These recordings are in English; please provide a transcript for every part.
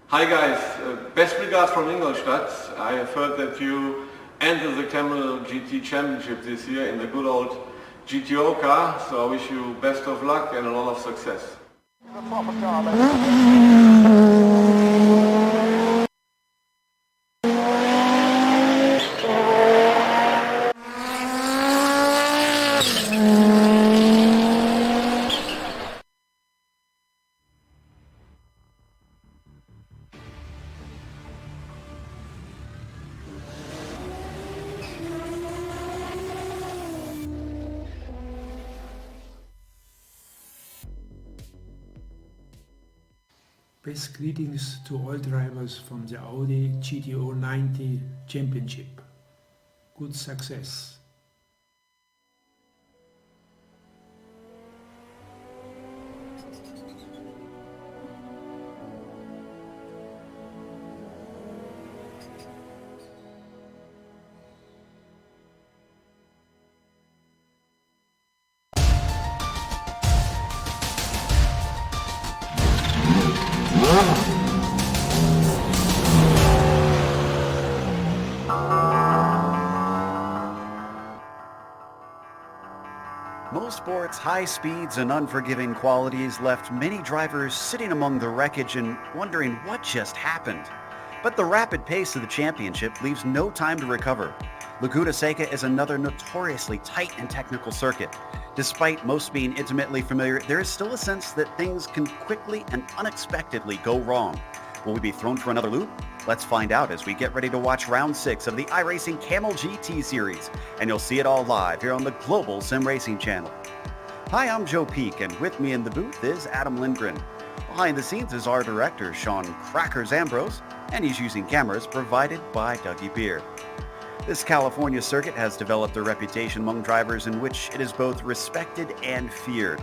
Hi guys, best regards from Ingolstadt. I have heard that you entered the Kamel GT Championship this year in the good old GTO car, so I wish you best of luck and a lot of success. Best greetings to all drivers from the Audi GTO 90 Championship. Good success! Motorsport's high speeds and unforgiving qualities left many drivers sitting among the wreckage and wondering what just happened. But the rapid pace of the championship leaves no time to recover. Laguna Seca is another notoriously tight and technical circuit. Despite most being intimately familiar, there is still a sense that things can quickly and unexpectedly go wrong. Will we be thrown for another loop? Let's find out as we get ready to watch round 6 of the iRacing Kamel GT series, and you'll see it all live here on the global SimRacing channel. Hi, I'm Joe Peak, and with me in the booth is Adam Lindgren. Behind the scenes is our director, Sean Crackers Ambrose, and he's using cameras provided by Dougie Beer. This California circuit has developed a reputation among drivers in which it is both respected and feared.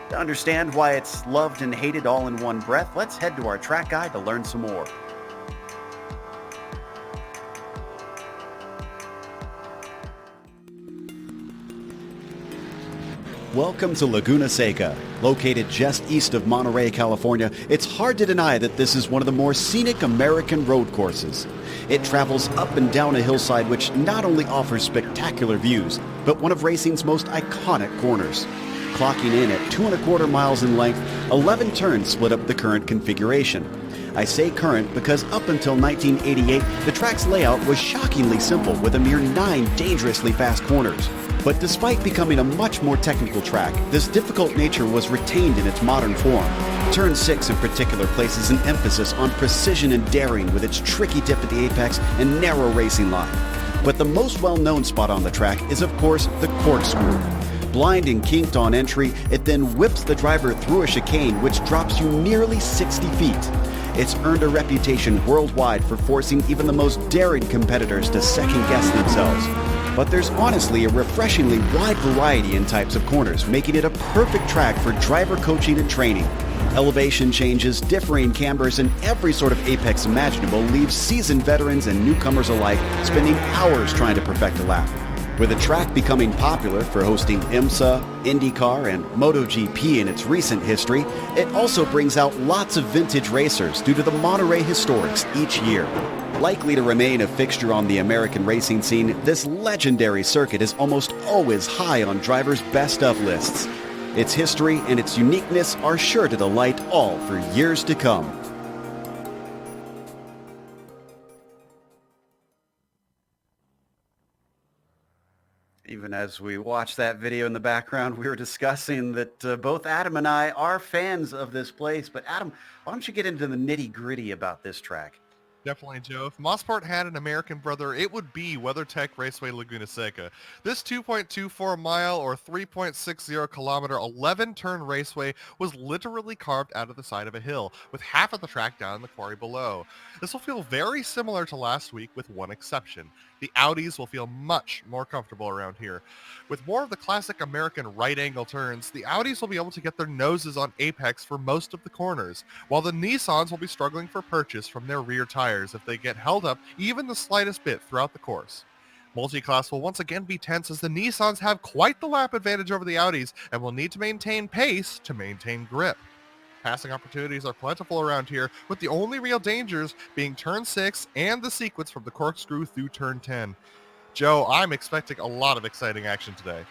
To understand why it's loved and hated all in one breath, let's head to our track guide to learn some more. Welcome to Laguna Seca. Located just east of Monterey, California, it's hard to deny that this is one of the more scenic American road courses. It travels up and down a hillside which not only offers spectacular views, but one of racing's most iconic corners. Clocking in at 2.25 miles in length, 11 turns split up the current configuration. I say current because up until 1988, the track's layout was shockingly simple with a mere 9 dangerously fast corners. But despite becoming a much more technical track, this difficult nature was retained in its modern form. Turn 6 in particular places an emphasis on precision and daring with its tricky dip at the apex and narrow racing line. But the most well-known spot on the track is of course the corkscrew. Blind and kinked on entry, it then whips the driver through a chicane which drops you nearly 60 feet. It's earned a reputation worldwide for forcing even the most daring competitors to second-guess themselves. But there's honestly a refreshingly wide variety in types of corners, making it a perfect track for driver coaching and training. Elevation changes, differing cambers, and every sort of apex imaginable leaves seasoned veterans and newcomers alike spending hours trying to perfect a lap. With the track becoming popular for hosting IMSA, IndyCar, and MotoGP in its recent history, it also brings out lots of vintage racers due to the Monterey historics each year. Likely to remain a fixture on the American racing scene, this legendary circuit is almost always high on drivers' best-of lists. Its history and its uniqueness are sure to delight all for years to come. Even as we watch that video in the background, we were discussing that both Adam and I are fans of this place. But Adam, why don't you get into the nitty-gritty about this track? Definitely, Joe. If Mosport had an American brother, it would be WeatherTech Raceway Laguna Seca. This 2.24 mile or 3.60 kilometer 11-turn raceway was literally carved out of the side of a hill, with half of the track down in the quarry below. This will feel very similar to last week with one exception. The Audis will feel much more comfortable around here. With more of the classic American right-angle turns, the Audis will be able to get their noses on apex for most of the corners, while the Nissans will be struggling for purchase from their rear tires if they get held up even the slightest bit throughout the course. Multi-class will once again be tense as the Nissans have quite the lap advantage over the Audis and will need to maintain pace to maintain grip. Passing opportunities are plentiful around here, with the only real dangers being turn 6 and the sequence from the corkscrew through turn 10. Joe, I'm expecting a lot of exciting action today.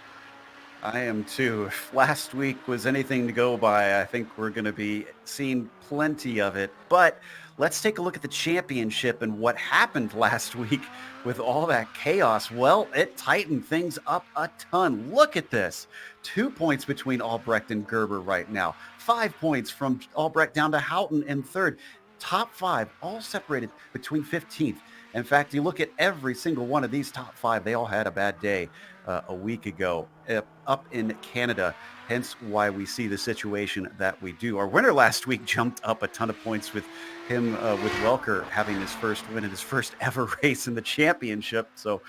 I am too. If last week was anything to go by, I think we're going to be seeing plenty of it. But let's take a look at the championship and what happened last week with all that chaos. Well, it tightened things up a ton. Look at this. 2 points between Albrecht and Gerber right now. 5 points from Albrecht down to Houghton in third. Top 5 all separated between 15th. In fact, you look at every single one of these top 5, they all had a bad day a week ago up in Canada, hence why we see the situation that we do. Our winner last week jumped up a ton of points with him, with Welker having his first win in his first ever race in the championship. So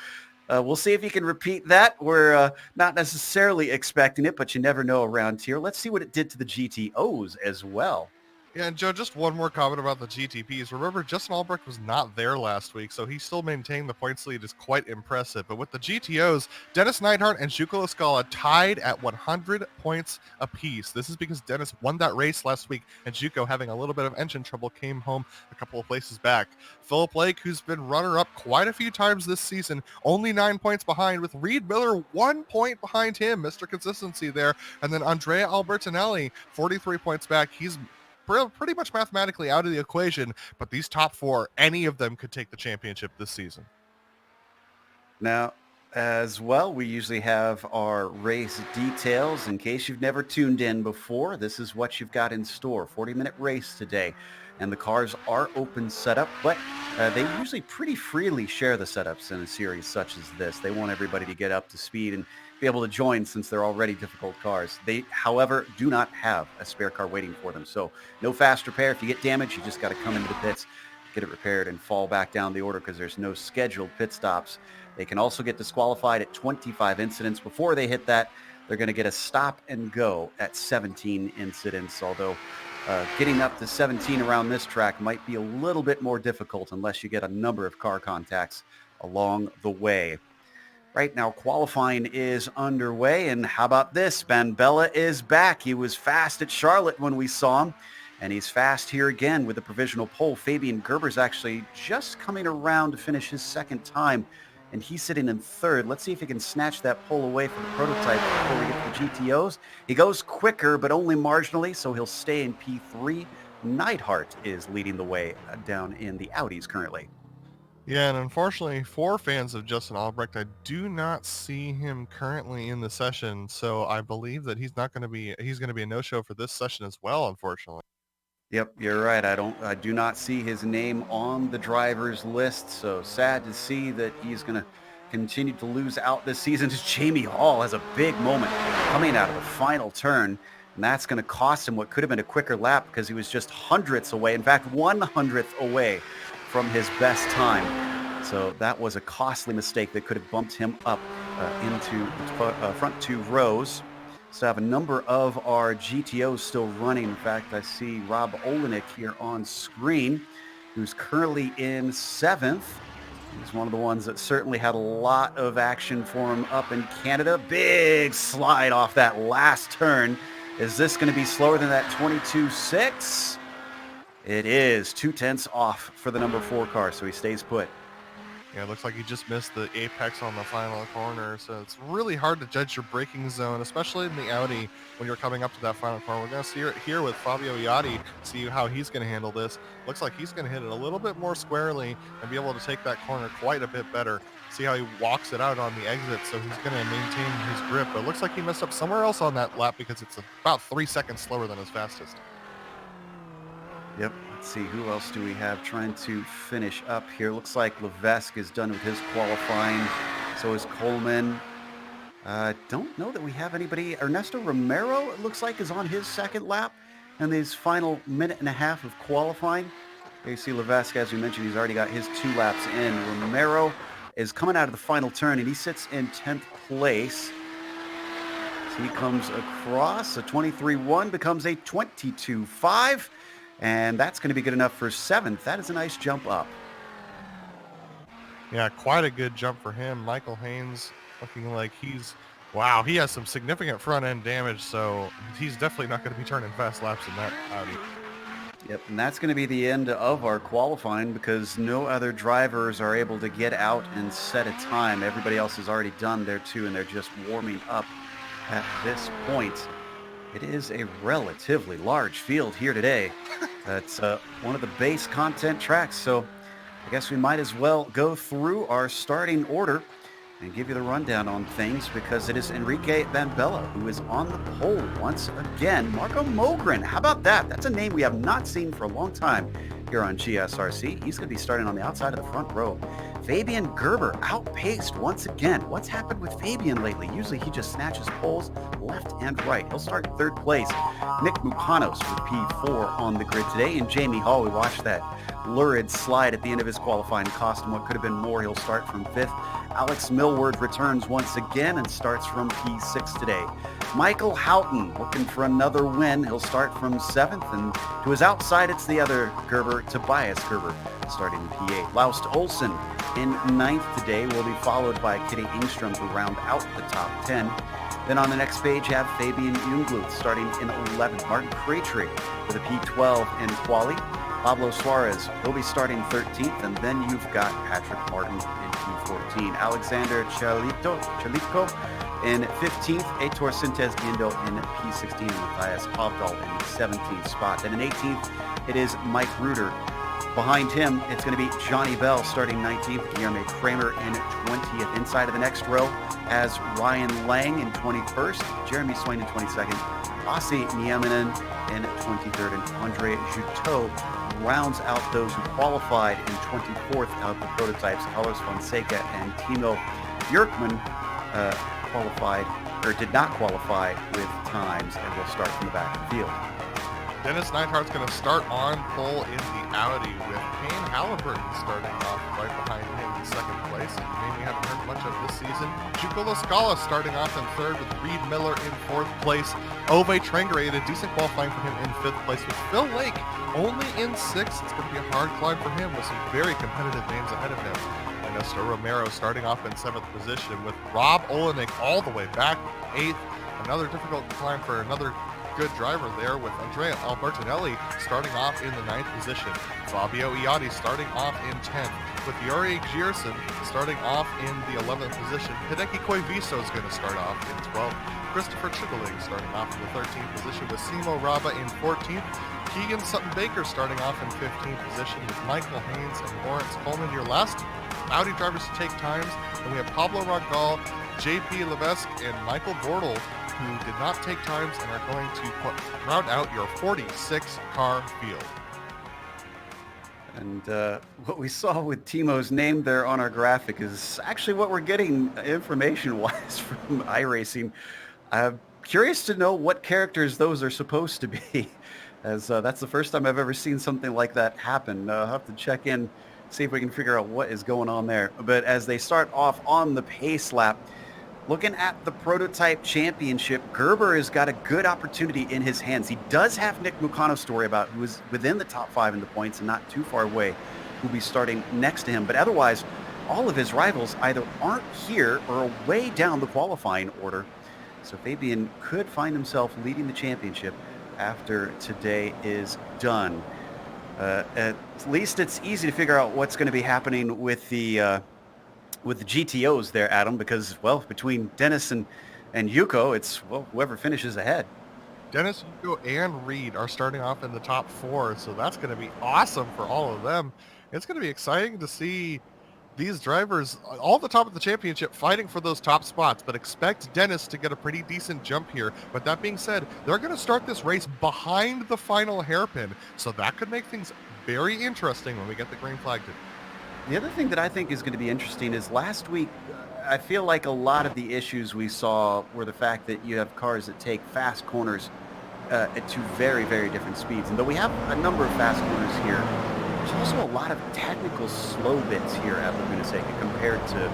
we'll see if he can repeat that. We're not necessarily expecting it, but you never know around here. Let's see what it did to the GTOs as well. Yeah, and Joe, just one more comment about the GTPs. Remember, Justin Albrecht was not there last week, so he still maintained the points lead is quite impressive. But with the GTOs, Dennis Neidhart and Juco Lascala tied at 100 points apiece. This is because Dennis won that race last week, and Juco, having a little bit of engine trouble, came home a couple of places back. Philip Lake, who's been runner-up quite a few times this season, only 9 points behind, with Reed Miller 1 point behind him, Mr. Consistency there. And then Andrea Albertinelli, 43 points back. He's pretty much mathematically out of the equation, but these top 4, any of them could take the championship this season. Now, as well, we usually have our race details. In case you've never tuned in before, this is what you've got in store. 40-minute race today. And the cars are open setup, but they usually pretty freely share the setups in a series such as this. They want everybody to get up to speed and be able to join since they're already difficult cars. They, however, do not have a spare car waiting for them. So no fast repair. If you get damaged, you just got to come into the pits, get it repaired, and fall back down the order because there's no scheduled pit stops. They can also get disqualified at 25 incidents. Before they hit that, they're going to get a stop and go at 17 incidents, although getting up to 17 around this track might be a little bit more difficult unless you get a number of car contacts along the way. Right now, qualifying is underway, and how about this? Ben Bella is back. He was fast at Charlotte when we saw him, and he's fast here again with the provisional pole. Fabian Gerber's actually just coming around to finish his second time, and he's sitting in third. Let's see if he can snatch that pole away from the prototype before we get to the GTOs. He goes quicker, but only marginally, so he'll stay in P3. Neidhart is leading the way down in the Audis currently. Yeah, and unfortunately for fans of Justin Albrecht, I do not see him currently in the session, so I believe that he's going to be a no-show for this session as well, unfortunately. Yep, you're right. I do not see his name on the drivers list, so sad to see that he's going to continue to lose out this season. Just Jamie Hall has a big moment coming out of the final turn, and that's going to cost him what could have been a quicker lap because he was just hundredths away, in fact, 100th away from his best time. So that was a costly mistake that could have bumped him up into the front two rows. So I have a number of our GTOs still running. In fact, I see Rob Olenek here on screen, who's currently in 7th. He's one of the ones that certainly had a lot of action for him up in Canada. Big slide off that last turn. Is this going to be slower than that 22.6? It is 0.2 off for the number 4 car, so he stays put. Yeah, it looks like he just missed the apex on the final corner, so it's really hard to judge your braking zone, especially in the Audi when you're coming up to that final corner. We're going to see it here with Fabio Iati, see how he's going to handle this. Looks like he's going to hit it a little bit more squarely and be able to take that corner quite a bit better. See how he walks it out on the exit, so he's going to maintain his grip. But it looks like he messed up somewhere else on that lap because it's about 3 seconds slower than his fastest. Yep. Let's see, who else do we have trying to finish up here? Looks like Levesque is done with his qualifying. So is Coleman. Don't know that we have anybody. Ernesto Romero, it looks like, is on his second lap in his final minute and a half of qualifying. There you see Levesque, as we mentioned, he's already got his 2 laps in. Romero is coming out of the final turn, and he sits in 10th place. So he comes across. A 23.1 becomes a 22.5. And that's going to be good enough for 7th. That is a nice jump up. Yeah, quite a good jump for him. Michael Haynes looking like he has some significant front end damage, so he's definitely not going to be turning fast laps in that Audi. Yep, and that's going to be the end of our qualifying because no other drivers are able to get out and set a time. Everybody else has already done their 2, and they're just warming up at this point. It is a relatively large field here today. It's one of the base content tracks, so I guess we might as well go through our starting order and give you the rundown on things because it is Enrique Van Bella who is on the pole once again. Marco Mogren, how about that? That's a name we have not seen for a long time here on GSRC. He's going to be starting on the outside of the front row. Fabian Gerber outpaced once again. What's happened with Fabian lately? Usually he just snatches poles left and right. He'll start in 3rd place. Nick Mupanos with P4 on the grid today. And Jamie Hall, we watched that lurid slide at the end of his qualifying, cost him what could have been more. He'll start from 5th. Alex Millward returns once again and starts from P6 today. Michael Houghton looking for another win. He'll start from 7th, and to his outside, it's the other Gerber, Tobias Gerber, starting in P8. Laust Olsen in 9th today will be followed by Kitty Ingstrom to round out the top 10. Then on the next page, you have Fabian Jungluth starting in 11th. Martin Craytree with a P12 in quali. Pablo Suarez will be starting 13th, and then you've got Patrick Martin in P14. Alexander Chalito in 15th, Heitor Sintes Guindo in P16, and Matthias Hovdahl in the 17th spot. Then in 18th, it is Mike Reuter. Behind him, it's going to be Johnny Bell starting 19th, Guillermo Kramer in 20th. Inside of the next row as Ryan Lang in 21st, Jeremy Swain in 22nd, Asi Nieminen in 23rd, and Andre Juteau rounds out those who qualified in 24th of the prototypes. Carlos Fonseca and Timo Björkman qualified, or did not qualify with times, and will start from the back of the field. Dennis Neidhart's going to start on pole in the Audi with Kane Halliburton starting off right behind him in second place. And maybe haven't heard much of this season. Juco Lascala starting off in third with Reed Miller in fourth place. Ove Trengere, a decent qualifying for him in fifth place with Phil Lake only in sixth. It's going to be a hard climb for him with some very competitive names ahead of him. Ernesto Romero starting off in seventh position with Rob Olenek all the way back eighth. Another difficult climb for another good driver there with Andrea Albertinelli starting off in the ninth position. Fabio Iotti starting off in 10th with Yuri Gierson starting off in the 11th position. Hideki Koivisto is going to start off in 12th. Christopher Chitterling starting off in the 13th position with Simo Raba in 14th. Keegan Sutton-Baker starting off in 15th position with Michael Haynes and Lawrence Coleman. Your last Audi drivers to take times, and we have Pablo Ragal, JP Levesque, and Michael Bortle, who did not take times and are going to round out your 46-car field. And what we saw with Timo's name there on our graphic is actually what we're getting information-wise from iRacing. I'm curious to know what characters those are supposed to be, as that's the first time I've ever seen something like that happen. I'll have to check in, see if we can figure out what is going on there. But as they start off on the pace lap, looking at the Prototype Championship, Gerber has got a good opportunity in his hands. He does have Nick Mucano's story about who is within the top 5 in the points and not too far away, who'll be starting next to him. But otherwise, all of his rivals either aren't here or are way down the qualifying order. So Fabian could find himself leading the championship after today is done. At least it's easy to figure out what's going to be happening with the GTOs there, Adam, because, well, between Dennis and Yuko, it's, well, whoever finishes ahead. Dennis, Yuko, and Reed are starting off in the top 4, so that's going to be awesome for all of them. It's going to be exciting to see these drivers all at the top of the championship fighting for those top spots, but expect Dennis to get a pretty decent jump here. But that being said, they're going to start this race behind the final hairpin, so that could make things very interesting when we get the green flag today. The other thing that I think is going to be interesting is last week, I feel like a lot of the issues we saw were the fact that you have cars that take fast corners at two very, very different speeds. And though we have a number of fast corners here, there's also a lot of technical slow bits here at Laguna Seca compared to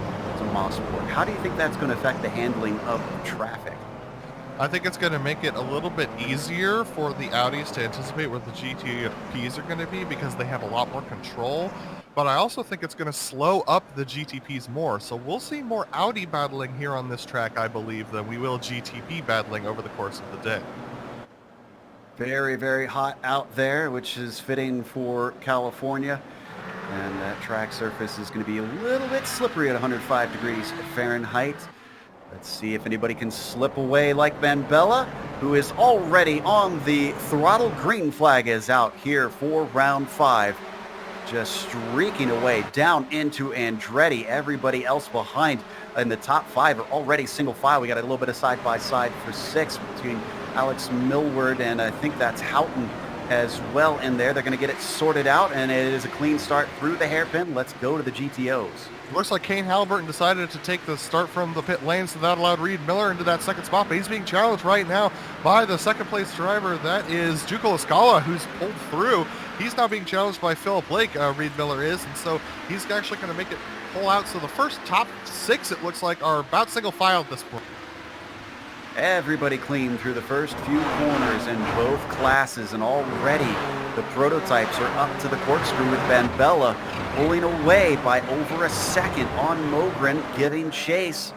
Mosport. How do you think that's going to affect the handling of traffic? I think it's going to make it a little bit easier for the Audis to anticipate where the GTPs are going to be because they have a lot more control. But I also think it's going to slow up the GTPs more. So we'll see more Audi battling here on this track, I believe, than we will GTP battling over the course of the day. Very, very hot out there, which is fitting for California. And that track surface is going to be a little bit slippery at 105 degrees Fahrenheit. Let's see if anybody can slip away like Van Bella, who is already on the throttle. Green flag is out here for round 5. Just streaking away down into Andretti. Everybody else behind in the top 5 are already single file. We got a little bit of side-by-side for 6 between Alex Millward and I think that's Houghton as well in there. They're going to get it sorted out, and it is a clean start through the hairpin. Let's go to the GTOs. Looks like Kane Halliburton decided to take the start from the pit lane, so that allowed Reed Miller into that second spot, but he's being challenged right now by the second place driver. That is Juco Lascala, who's pulled through. He's now being challenged by Phil Blake, Reed Miller is, and so he's actually going to make it pull out. So the first top 6, it looks like, are about single file at this point. Everybody clean through the first few corners in both classes, and already the prototypes are up to the corkscrew with Van Bella pulling away by over a second on Mogren, giving chase.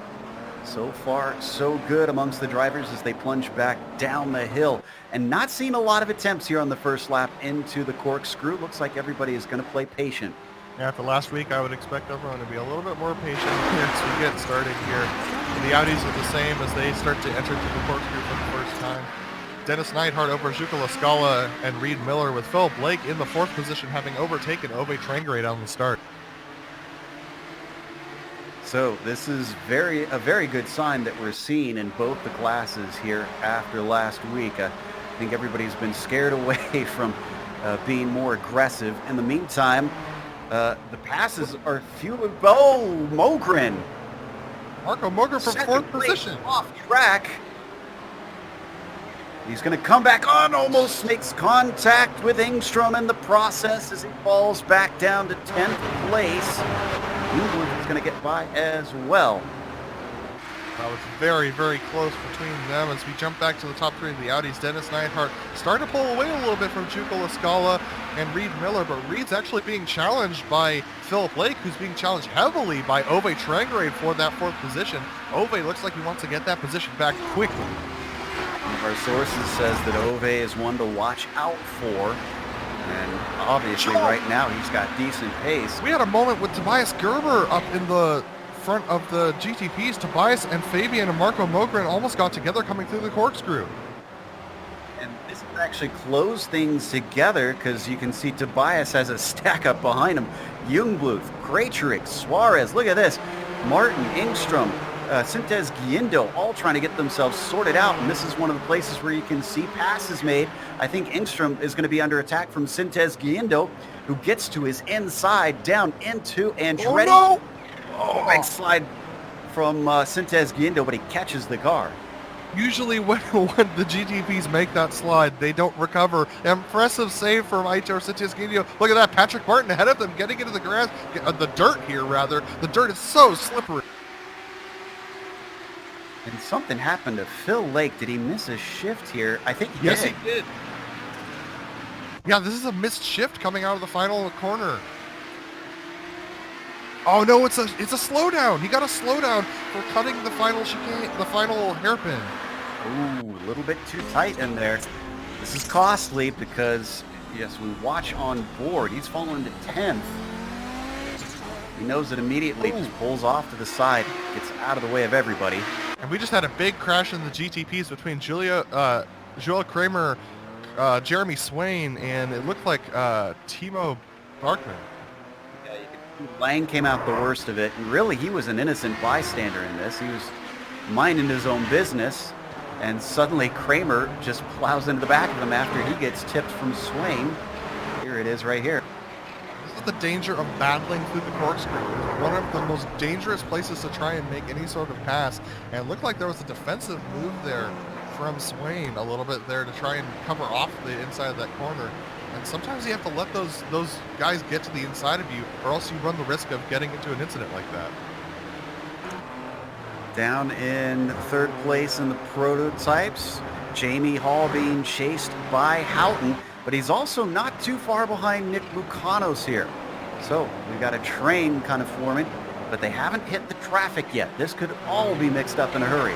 So far, so good amongst the drivers as they plunge back down the hill. And not seeing a lot of attempts here on the first lap into the corkscrew. Looks like everybody is going to play patient. Yeah, after last week, I would expect everyone to be a little bit more patient as we get started here. And the Audis are the same as they start to enter through the corkscrew for the first time. Dennis Neidhart over Juco Lascala and Reed Miller, with Phil Blake in the 4th position, having overtaken Ove Trengere on the start. So this is a very good sign that we're seeing in both the classes here after last week. I think everybody's been scared away from being more aggressive. In the meantime, the passes are fueling. Oh, Mogren! Marco Mogren from fourth position. Off track. He's going to come back on, almost makes contact with Engstrom in the process as he falls back down to 10th place. Newwood is going to get by as well. That was very, very close between them as we jump back to the top three of the Audis. Dennis Neidhart starting to pull away a little bit from Juco LaScala and Reed Miller, but Reed's actually being challenged by Philip Lake, who's being challenged heavily by Ove Trangrade for that fourth position. Ove looks like he wants to get that position back quickly. One of our sources says that Ove is one to watch out for, and obviously right now he's got decent pace. We had a moment with Tobias Gerber up in the front of the GTPs. Tobias and Fabian and Marco Mogren almost got together coming through the corkscrew. And this actually closed things together because you can see Tobias has a stack up behind him. Jungbluth, Krejcik, Suarez, look at this. Martin, Engstrom, Sintez Guindo, all trying to get themselves sorted out, and this is one of the places where you can see passes made. I think Engstrom is going to be under attack from Sintez Guindo, who gets to his inside, down into Andretti. Oh, no! Oh, big slide from Sintez Guindo, but he catches the car. Usually when the GTPs make that slide, they don't recover. Impressive save from Aitor Sintez Guindo. Look at that, Patrick Martin ahead of them, getting into the grass, the dirt here rather. The dirt is so slippery. And something happened to Phil Lake. Did he miss a shift here? I think he did. Yes, he did. Yeah, this is a missed shift coming out of the final corner. Oh no, it's a slowdown. He got a slowdown for cutting the final chicane, the final hairpin. Ooh, a little bit too tight in there. This is costly because, yes, we watch on board. He's fallen to 10th. He knows it immediately, just pulls off to the side, gets out of the way of everybody. And we just had a big crash in the GTPs between Joel Kramer, Jeremy Swain, and it looked like Timo Barkman. Yeah, Lang came out the worst of it, and really he was an innocent bystander in this. He was minding his own business, and suddenly Kramer just plows into the back of him after he gets tipped from Swain. Here it is right here. This is the danger of battling through the corkscrew. It's one of the most dangerous places to try and make any sort of pass, and it looked like there was a defensive move there from Swain a little bit there to try and cover off the inside of that corner. And sometimes you have to let those guys get to the inside of you, or else you run the risk of getting into an incident like that. Down in third place in the prototypes, Jamie Hall being chased by Houghton, but he's also not too far behind Nick Bucanos here. So we've got a train kind of forming, but they haven't hit the traffic yet. This could all be mixed up in a hurry.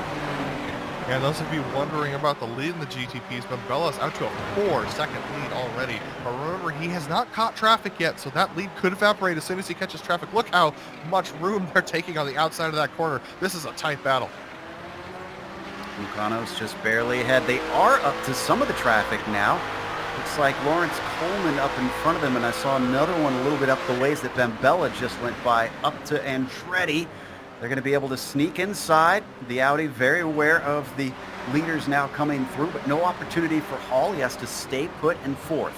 Yeah, those of you wondering about the lead in the GTPs, Bambella's out to a 4-second lead already. But remember, he has not caught traffic yet, so that lead could evaporate as soon as he catches traffic. Look how much room they're taking on the outside of that corner. This is a tight battle. Bucanos just barely ahead. They are up to some of the traffic now. Looks like Lawrence Coleman up in front of them, and I saw another one a little bit up the ways that Bambella just went by, up to Andretti. They're going to be able to sneak inside. The Audi very aware of the leaders now coming through, but no opportunity for Hall. He has to stay put in fourth.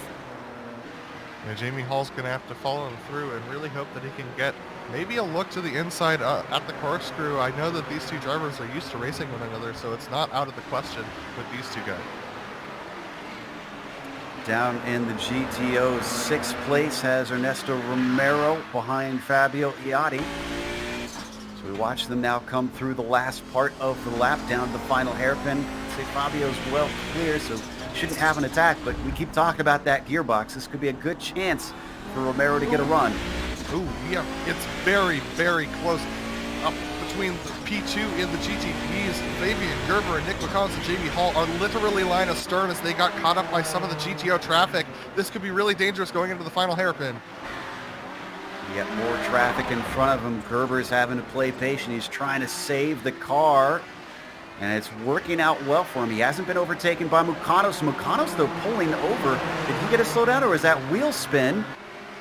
Yeah, Jamie Hall's going to have to follow him through and really hope that he can get maybe a look to the inside at the corkscrew. I know that these two drivers are used to racing one another, so it's not out of the question with these two guys. Down in the GTO, sixth place has Ernesto Romero behind Fabio Iotti. So we watch them now come through the last part of the lap down to the final hairpin. Say Fabio's well clear, so shouldn't have an attack, but we keep talking about that gearbox. This could be a good chance for Romero to get a run. Ooh, yeah, it's very, very close. Up between the P2 and the GTPs, Fabian Gerber and Nick McCollins and Jamie Hall are literally line astern as they got caught up by some of the GTO traffic. This could be really dangerous going into the final hairpin. You got more traffic in front of him. Gerber's having to play patient. He's trying to save the car, and it's working out well for him. He hasn't been overtaken by Mucanos. Mucanos, though, pulling over. Did he get a slowdown, or is that wheel spin?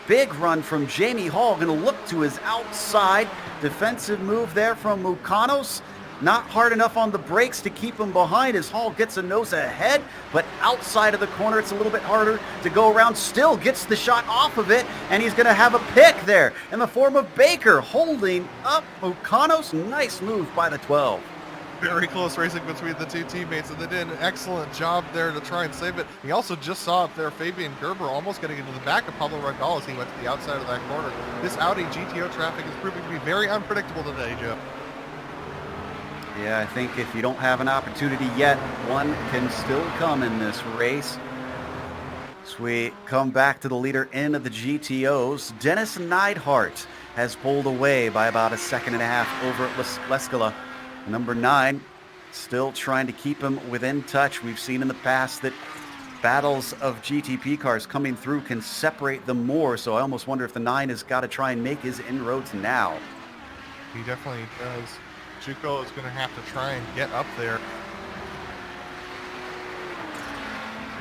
big run from Jamie Hall. Going to look to his outside. Defensive move there from Mukanos. Not hard enough on the brakes to keep him behind as Hall gets a nose ahead, but outside of the corner, it's a little bit harder to go around. Still gets the shot off of it, and he's going to have a pick there in the form of Baker holding up Mukanos. Nice move by the 12. Very close racing between the two teammates, and they did an excellent job there to try and save it. We also just saw up there Fabian Gerber almost getting into the back of Pablo Randall as he went to the outside of that corner. This Audi GTO traffic is proving to be very unpredictable today, Joe. Yeah, I think if you don't have an opportunity yet, one can still come in this race. As we come back to the leader in of the GTOs, Dennis Neidhart has pulled away by about a second and a half over at Leskala. Number 9, still trying to keep him within touch. We've seen in the past that battles of GTP cars coming through can separate them more, so I almost wonder if the 9 has got to try and make his inroads now. He definitely does. Juco is going to have to try and get up there.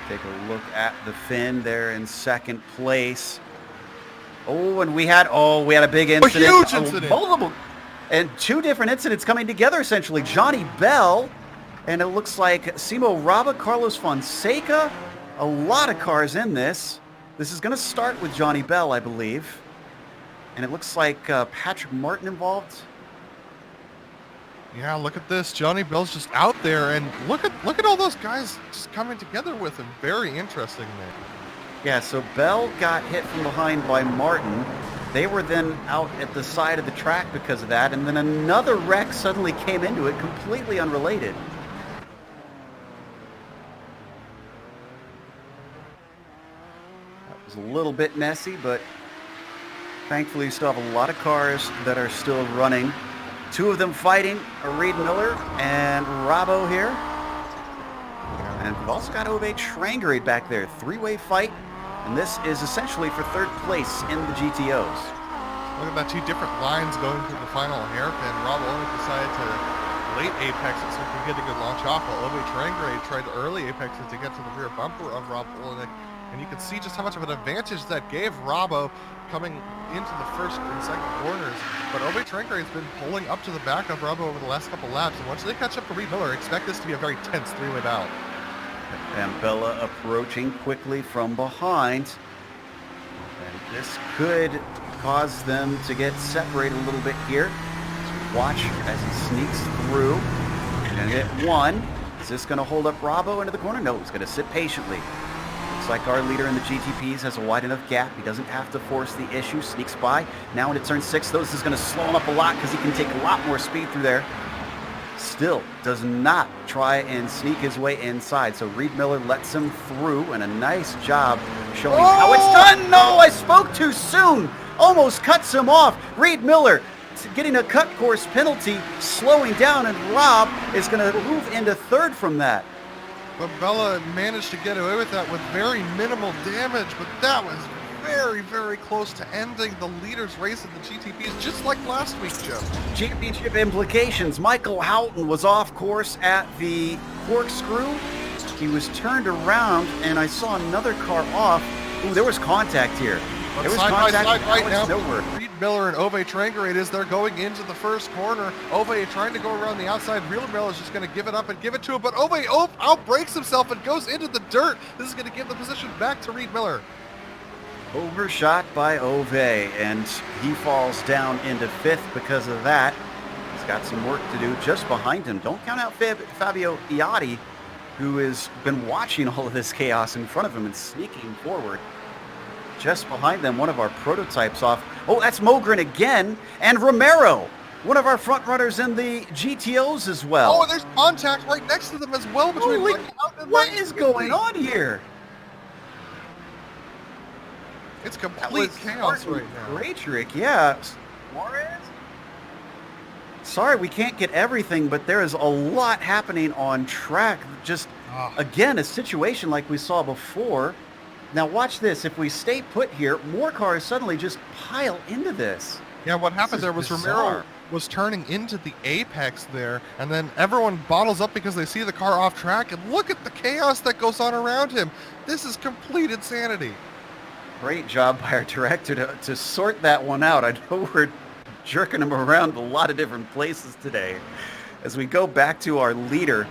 Take a look at the Finn there in second place. Oh, and we had a big incident. A huge incident. Multiple, and 2 different incidents coming together essentially. Johnny Bell, and it looks like Simo Raba, Carlos Fonseca. A lot of cars in this. This is going to start with Johnny Bell, I believe. And it looks like Patrick Martin involved. Yeah, look at this. Johnny Bell's just out there, and look at all those guys just coming together with him. Very interesting there. Yeah, so Bell got hit from behind by Martin. They were then out at the side of the track because of that, and then another wreck suddenly came into it, completely unrelated. That was a little bit messy, but thankfully you still have a lot of cars that are still running. 2 of them fighting, Reed Miller and Rabo here. And we've also got Ove Trangerade back there. 3-way fight. And this is essentially for 3rd place in the GTOs. Look at that, 2 different lines going through the final hairpin. Rabo only decided to late apex it so he could get a good launch off, while Ove Trangerade tried early apex it to get to the rear bumper of Rob Olenek. And you can see just how much of an advantage that gave Rabo coming into the first and second corners. But Ove Trangerade has been pulling up to the back of Rabo over the last couple laps. And once they catch up to Reed Miller, expect this to be a very tense 3-way battle. And Bella approaching quickly from behind. And this could cause them to get separated a little bit here. So watch as he sneaks through. And hit 1. Is this going to hold up Rabo into the corner? No, he's going to sit patiently. Looks like our leader in the GTPs has a wide enough gap. He doesn't have to force the issue. Sneaks by. Now into turn 6, though, this is going to slow him up a lot because he can take a lot more speed through there. Still does not try and sneak his way inside. So Reed Miller lets him through, and a nice job showing how it's done. No, I spoke too soon. Almost cuts him off. Reed Miller getting a cut course penalty, slowing down, and Rob is going to move into 3rd from that. But Bella managed to get away with that with very minimal damage, but that was very, very close to ending the leaders race in the GTPs, just like last week, Joe. Championship implications. Michael Houghton was off course at the corkscrew. He was turned around, and I saw another car off. Ooh, there was contact here. But There was side by contact side right now, nowhere. Reed Miller and Ove Trangerade as they're going into the first corner. Ove trying to go around the outside. Reed Miller is just going to give it up and give it to him, but Ove outbrakes himself and goes into the dirt. This is going to give the position back to Reed Miller. Overshot by Ove, and he falls down into 5th because of that. He's got some work to do just behind him. Don't count out Fabio Iotti, who has been watching all of this chaos in front of him and sneaking forward. Just behind them, one of our prototypes off. Oh, that's Mogren again, and Romero, one of our front runners in the GTOs as well. Oh, and there's contact right next to them as well between Holy, Houghton and what is going on here? It's complete chaos right now. Great trick, yeah. Suarez? Sorry, we can't get everything, but there is a lot happening on track. Just, again, a situation like we saw before. Now watch this. If we stay put here, more cars suddenly just pile into this. Yeah, what happened there was Romero was turning into the apex there, and then everyone bottles up because they see the car off track, and look at the chaos that goes on around him. This is complete insanity. Great job by our director to sort that one out. I know we're jerking him around a lot of different places today. As we go back to our leader,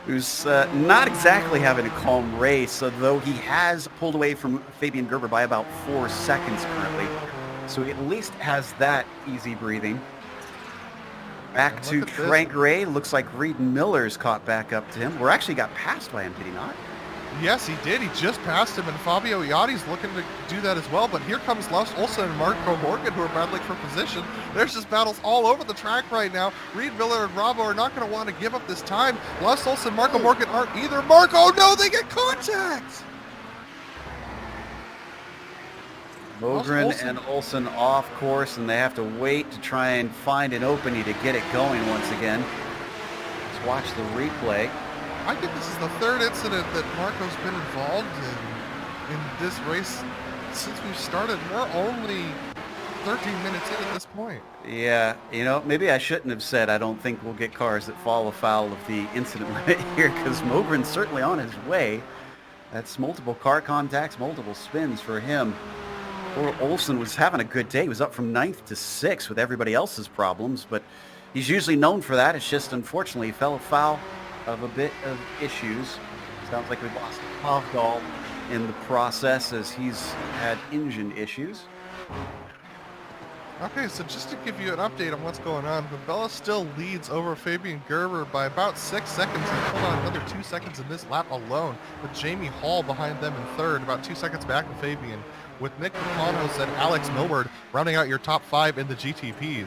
who's not exactly having a calm race, though he has pulled away from Fabian Gerber by about 4 seconds currently. So he at least has that easy breathing. Back to Trankray. Looks like Reed Miller's caught back up to him. We're actually got passed by him, did he not? Yes, he did. He just passed him, and Fabio Iotti's looking to do that as well. But here comes Lars Olsen and Marco Morgan, who are battling for position. There's just battles all over the track right now. Reed Miller and Robbo are not going to want to give up this time. Lars Olsen and Marco Morgan aren't either. Marco, no, they get contact! Mogren and Olsen off course, and they have to wait to try and find an opening to get it going once again. Let's watch the replay. I think this is the third incident that Marco's been involved in this race since we've started. We're only 13 minutes in at this point. Yeah, you know, maybe I shouldn't have said I don't think we'll get cars that fall afoul of the incident limit here, because Mogren's certainly on his way. That's multiple car contacts, multiple spins for him. Poor Olsen was having a good day. He was up from 9th to 6th with everybody else's problems, but he's usually known for that. It's just, unfortunately, he fell afoul of a bit of issues. Sounds like we've lost Hovdahl in the process as he's had engine issues. Okay, so just to give you an update on what's going on, Bella still leads over Fabian Gerber by about 6 seconds. He pulled on another 2 seconds in this lap alone, with Jamie Hall behind them in third, about 2 seconds back of Fabian, with Nick McConos and Alex Millward rounding out your top 5 in the GTPs.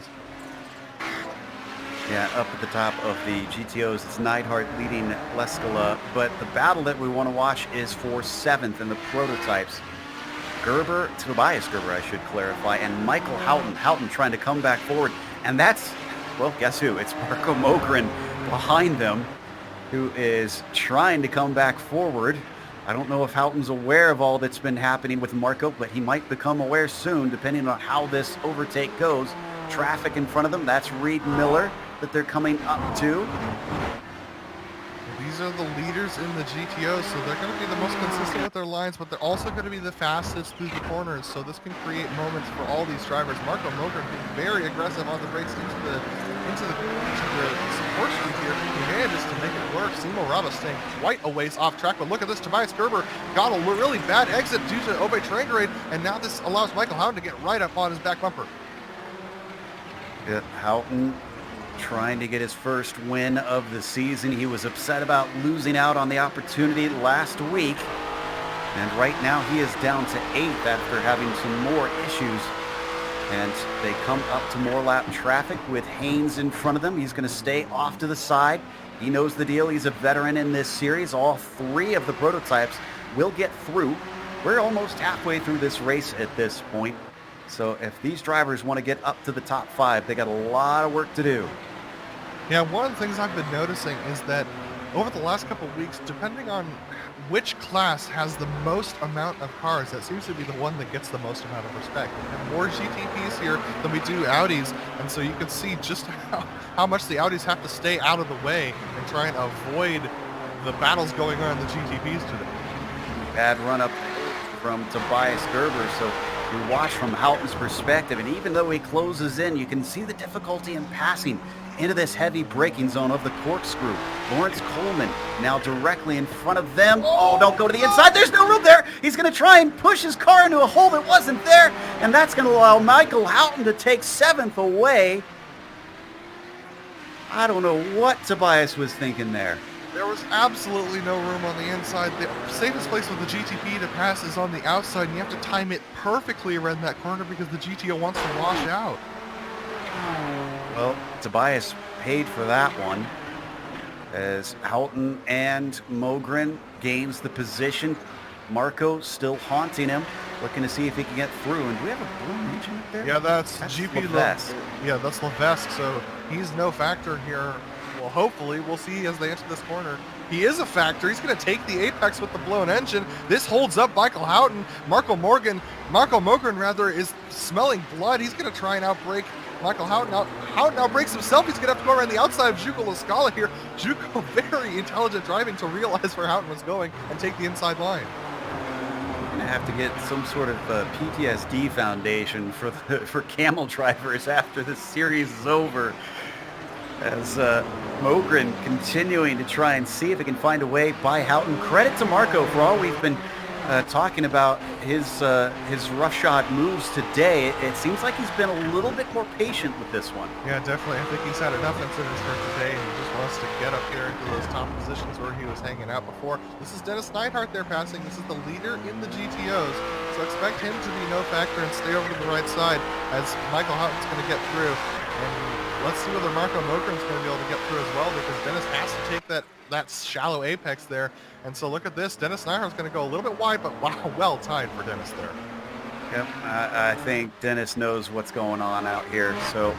Yeah, up at the top of the GTOs, it's Neidhart leading Leskala, but the battle that we want to watch is for 7th in the prototypes. Tobias Gerber, I should clarify, and Michael Houghton. Houghton trying to come back forward, and that's, well, guess who? It's Marco Mogren behind them, who is trying to come back forward. I don't know if Houghton's aware of all that's been happening with Marco, but he might become aware soon, depending on how this overtake goes. Traffic in front of them, that's Reed Miller that they're coming up to. These are the leaders in the GTO, so they're going to be the most consistent with their lines, but they're also going to be the fastest through the corners, so this can create moments for all these drivers. Marco Mogren being very aggressive on the brakes into the support street here. He manages to make it work. Simo Raba staying quite a ways off track, but look at this. Tobias Gerber got a really bad exit due to Obe Trangerade, and now this allows Michael Houghton to get right up on his back bumper. Yeah, Houghton trying to get his first win of the season. He was upset about losing out on the opportunity last week, and right now he is down to 8th after having some more issues. And they come up to more lap traffic with Haynes in front of them. He's going to stay off to the side. He knows the deal. He's a veteran in this series. All 3 of the prototypes will get through. We're almost halfway through this race at this point. So if these drivers want to get up to the top 5, they got a lot of work to do. Yeah, one of the things I've been noticing is that over the last couple of weeks, depending on which class has the most amount of cars, that seems to be the one that gets the most amount of respect. We have more GTPs here than we do Audis, and so you can see just how much the Audis have to stay out of the way and try and avoid the battles going on in the GTPs today. Bad run up from Tobias Gerber, so we watch from Houghton's perspective, and even though he closes in, you can see the difficulty in passing into this heavy braking zone of the corkscrew. Lawrence Coleman now directly in front of them. Oh, don't go to the inside. There's no room there. He's going to try and push his car into a hole that wasn't there, and that's going to allow Michael Houghton to take 7th away. I don't know what Tobias was thinking there. There was absolutely no room on the inside. The safest place for the GTP to pass is on the outside, and you have to time it perfectly around that corner because the GTO wants to wash out. Well, Tobias paid for that one as Houghton and Mogren gains the position. Marco still haunting him, looking to see if he can get through. And do we have a blue engine up there? Yeah, that's GP Levesque. Yeah, that's Levesque, so he's no factor here. Well, hopefully, we'll see as they enter this corner. He is a factor. He's going to take the apex with the blown engine. This holds up Michael Houghton. Marco Mogren rather, is smelling blood. He's going to try and outbrake Michael Houghton. Houghton outbreaks himself. He's going to have to go around the outside of Juco Lascala here. Juco very intelligent driving to realize where Houghton was going and take the inside line. to have to get some sort of PTSD foundation for Kamel drivers after this series is over. As Mogren continuing to try and see if he can find a way by Houghton. Credit to Marco for all we've been talking about his roughshod moves today. It seems like he's been a little bit more patient with this one. Yeah, definitely. I think he's had enough incidents for today, and he just wants to get up there into those top positions where he was hanging out before. This is Dennis Neidhart there passing. This is the leader in the GTOs, so expect him to be no factor and stay over to the right side as Michael Houghton's going to get through. And let's see whether Marco Mogren's going to be able to get through as well, because Dennis has to take that shallow apex there. And so look at this. Dennis Neidhart's going to go a little bit wide, but wow, well timed for Dennis there. Yep, I think Dennis knows what's going on out here. So,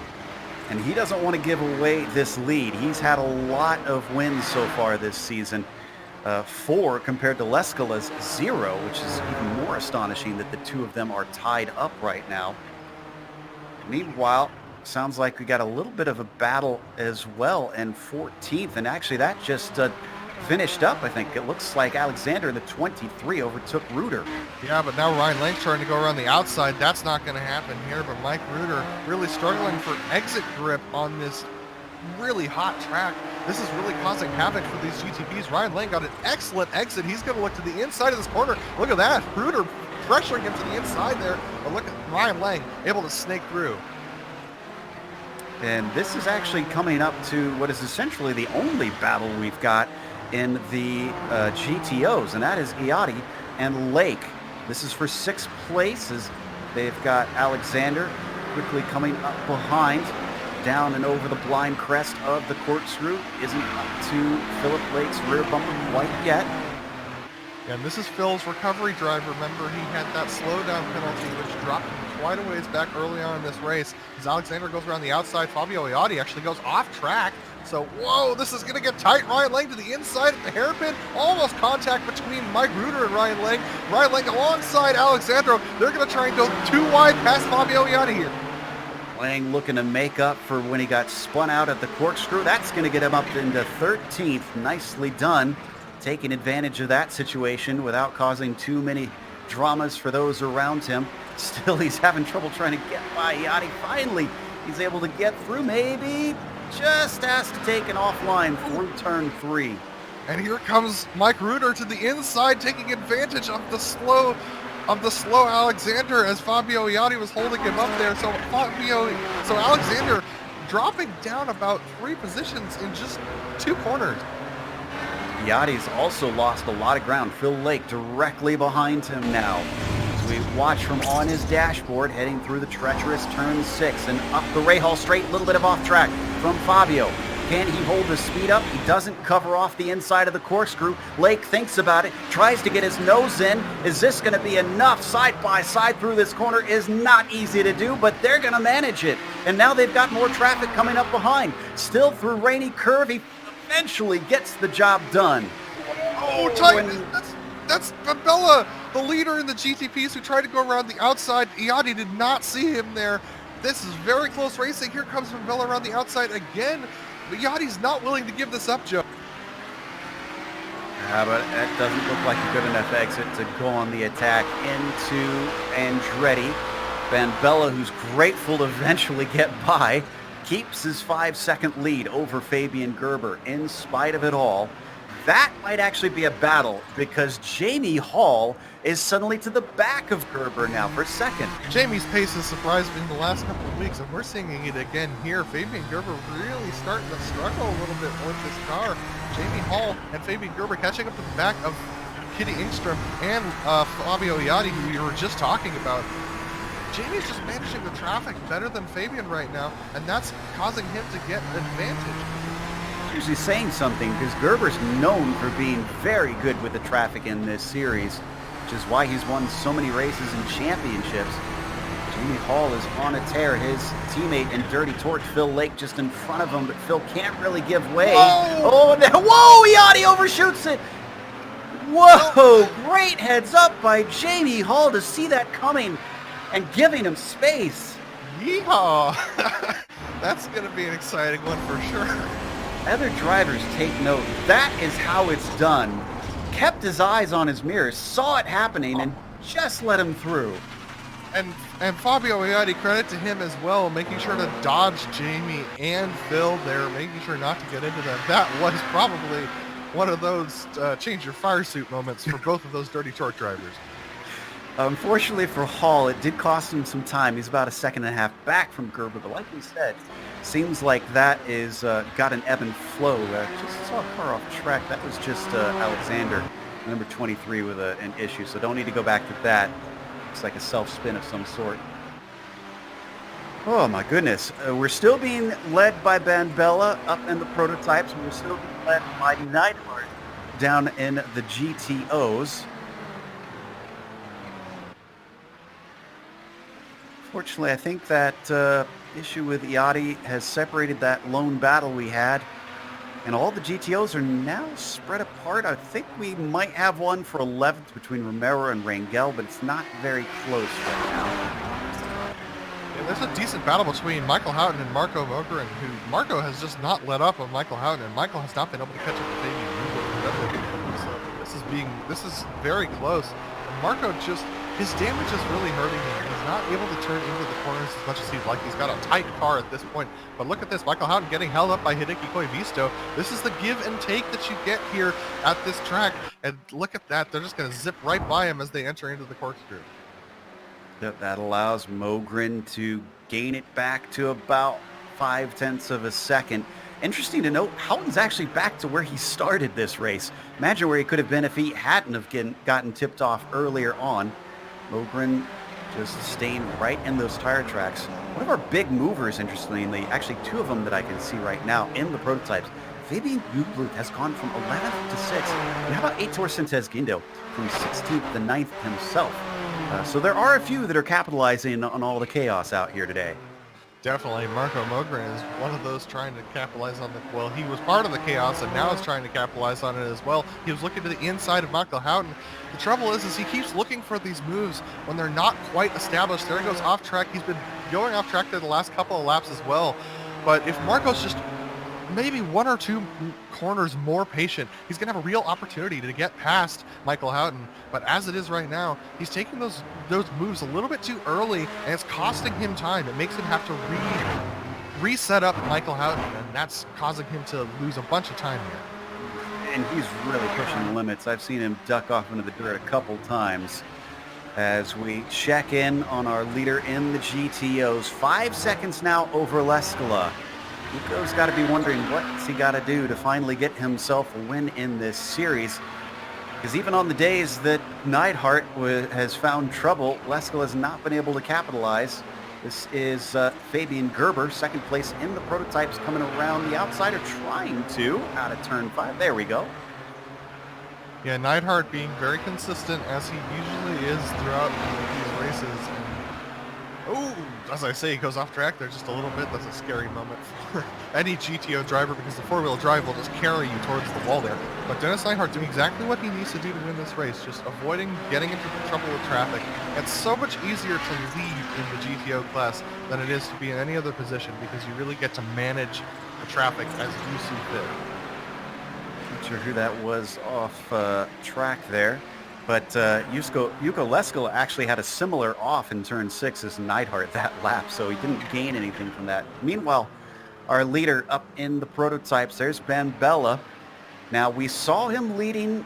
and he doesn't want to give away this lead. He's had a lot of wins so far this season. 4 compared to Leskala's 0, which is even more astonishing that the two of them are tied up right now. Meanwhile, sounds like we got a little bit of a battle as well in 14th, and actually that just finished up. I think it looks like Alexander in the 23 overtook Reuter. Yeah, but now Ryan Lang trying to go around the outside. That's not going to happen here, but Mike Reuter really struggling for exit grip on this really hot track. This is really causing havoc for these GTPs. Ryan Lang got an excellent exit. He's going to look to the inside of this corner. Look at that. Reuter pressuring him to the inside there, but look at Ryan Lang able to snake through. And this is actually coming up to what is essentially the only battle we've got in the GTOs, and that is Iati and Lake. This is for 6th place, as they've got Alexander quickly coming up behind, down and over the blind crest of the corkscrew. Isn't up to Philip Lake's rear bumper quite yet. And this is Phil's recovery drive. Remember, he had that slowdown penalty, which dropped him quite a ways back early on in this race. As Alexander goes around the outside, Fabio Iati actually goes off track. So, whoa, this is going to get tight. Ryan Lang to the inside of the hairpin. Almost contact between Mike Reuter and Ryan Lang. Ryan Lang alongside Alexandro. They're going to try and go too wide past Fabio Iati here. Lang looking to make up for when he got spun out at the corkscrew. That's going to get him up into 13th. Nicely done. Taking advantage of that situation without causing too many dramas for those around him. Still, he's having trouble trying to get by Iati. Finally, he's able to get through. Maybe just has to take an offline through turn 3. And here comes Mike Reuter to the inside, taking advantage of the slow Alexander as Fabio Iati was holding him up there. So Alexander dropping down about 3 positions in just 2 corners. Iati's also lost a lot of ground. Phil Lake directly behind him now. As we watch from on his dashboard, heading through the treacherous turn 6 and up the Rahal straight, a little bit of off track from Fabio. Can he hold the speed up? He doesn't cover off the inside of the corkscrew. Lake thinks about it, tries to get his nose in. Is this going to be enough? Side by side through this corner is not easy to do, but they're going to manage it. And now they've got more traffic coming up behind. Still through Rainy Curve, he eventually gets the job done. Oh, tight! That's Babella, the leader in the GTPs who tried to go around the outside. Iati did not see him there. This is very close racing. Here comes Babella around the outside again. But Iati's not willing to give this up, Joe. Yeah, but that doesn't look like a good enough exit to go on the attack into Andretti. Van Bella, who's grateful to eventually get by, keeps his 5-second lead over Fabian Gerber in spite of it all. That might actually be a battle because Jamie Hall is suddenly to the back of Gerber now for second. Jamie's pace has surprised me in the last couple of weeks, and we're seeing it again here. Fabian Gerber really starting to struggle a little bit with this car. Jamie Hall and Fabian Gerber catching up to the back of Kitty Engstrom and Fabio Iati, who we were just talking about. Jamie's just managing the traffic better than Fabian right now, and that's causing him to get an advantage. Usually saying something because Gerber's known for being very good with the traffic in this series, which is why he's won so many races and championships. Jamie Hall is on a tear. His teammate and Dirty Torch, Phil Lake, just in front of him, but Phil can't really give way. Whoa! Whoa, Iati overshoots it. Whoa, great heads up by Jamie Hall to see that coming and giving him space. Yeehaw! That's going to be an exciting one for sure. Other drivers take note. That is how it's done. Kept his eyes on his mirrors, saw it happening, and just let him through. And Fabio Iotti, credit to him as well, making sure to dodge Jamie and Phil there, making sure not to get into them. That was probably one of those change your fire suit moments for both of those dirty short drivers. Unfortunately for Hall, it did cost him some time. He's about a second and a half back from Gerber, but like we said, seems like that is got an ebb and flow. Just saw a car off track. That was just Alexander, number 23, with an issue, so don't need to go back to that. Looks like a self-spin of some sort. Oh my goodness. We're still being led by Bella up in the prototypes. We're still being led by Neidhart down in the GTOs. Fortunately, I think that issue with Iotti has separated that lone battle we had. And all the GTOs are now spread apart. I think we might have one for 11th between Romero and Rangel, but it's not very close right now. Yeah, there's a decent battle between Michael Houghton and Marco Mogren, who Marco has just not let up on Michael Houghton, and Michael has not been able to catch up with Fabian. So this is very close. And Marco his damage is really hurting him. He's not able to turn into the corners as much as he'd like. He's got a tight car at this point. But look at this. Michael Houghton getting held up by Hideki Koivisto. This is the give and take that you get here at this track. And look at that. They're just going to zip right by him as they enter into the corkscrew. That allows Mogren to gain it back to about 0.5 of a second. Interesting to note, Houghton's actually back to where he started this race. Imagine where he could have been if he hadn't have gotten tipped off earlier on. Mogren just staying right in those tire tracks. One of our big movers, interestingly, actually two of them that I can see right now in the prototypes. Fabian Hublut has gone from 11th to 6th. And how about Heitor Sintez Guindo from 16th to 9th himself? So there are a few that are capitalizing on all the chaos out here today. Definitely. Marco Mogren is one of those trying to capitalize on well, he was part of the chaos and now is trying to capitalize on it as well. He was looking to the inside of Michael Houghton. The trouble is he keeps looking for these moves when they're not quite established. There he goes off track. He's been going off track there the last couple of laps as well. But if Marco's just maybe one or two corners more patient, he's going to have a real opportunity to get past Michael Houghton. But as it is right now, he's taking those moves a little bit too early, and it's costing him time. It makes him have to reset up Michael Houghton, and that's causing him to lose a bunch of time here. And he's really pushing the limits. I've seen him duck off into the dirt a couple times. As we check in on our leader in the GTOs, 5 seconds now over Lescala. Nico's got to be wondering what's he got to do to finally get himself a win in this series. Because even on the days that Neidhart has found trouble, Lescala has not been able to capitalize. This is Fabian Gerber, second place in the prototypes, coming around the outside, or trying to, out of turn 5. There we go. Yeah, Neidhart being very consistent, as he usually is throughout these races. Oh, as I say, he goes off track there just a little bit. That's a scary moment for any GTO driver, because the four-wheel drive will just carry you towards the wall there. But Dennis Neidhart doing exactly what he needs to do to win this race, just avoiding getting into trouble with traffic. It's so much easier to lead in the GTO class than it is to be in any other position, because you really get to manage the traffic as you see fit. Not sure who that was off track there. But Yuko Lescala actually had a similar off in turn 6 as Neidhart that lap, so he didn't gain anything from that. Meanwhile, our leader up in the prototypes, there's Ben Bella. Now, we saw him leading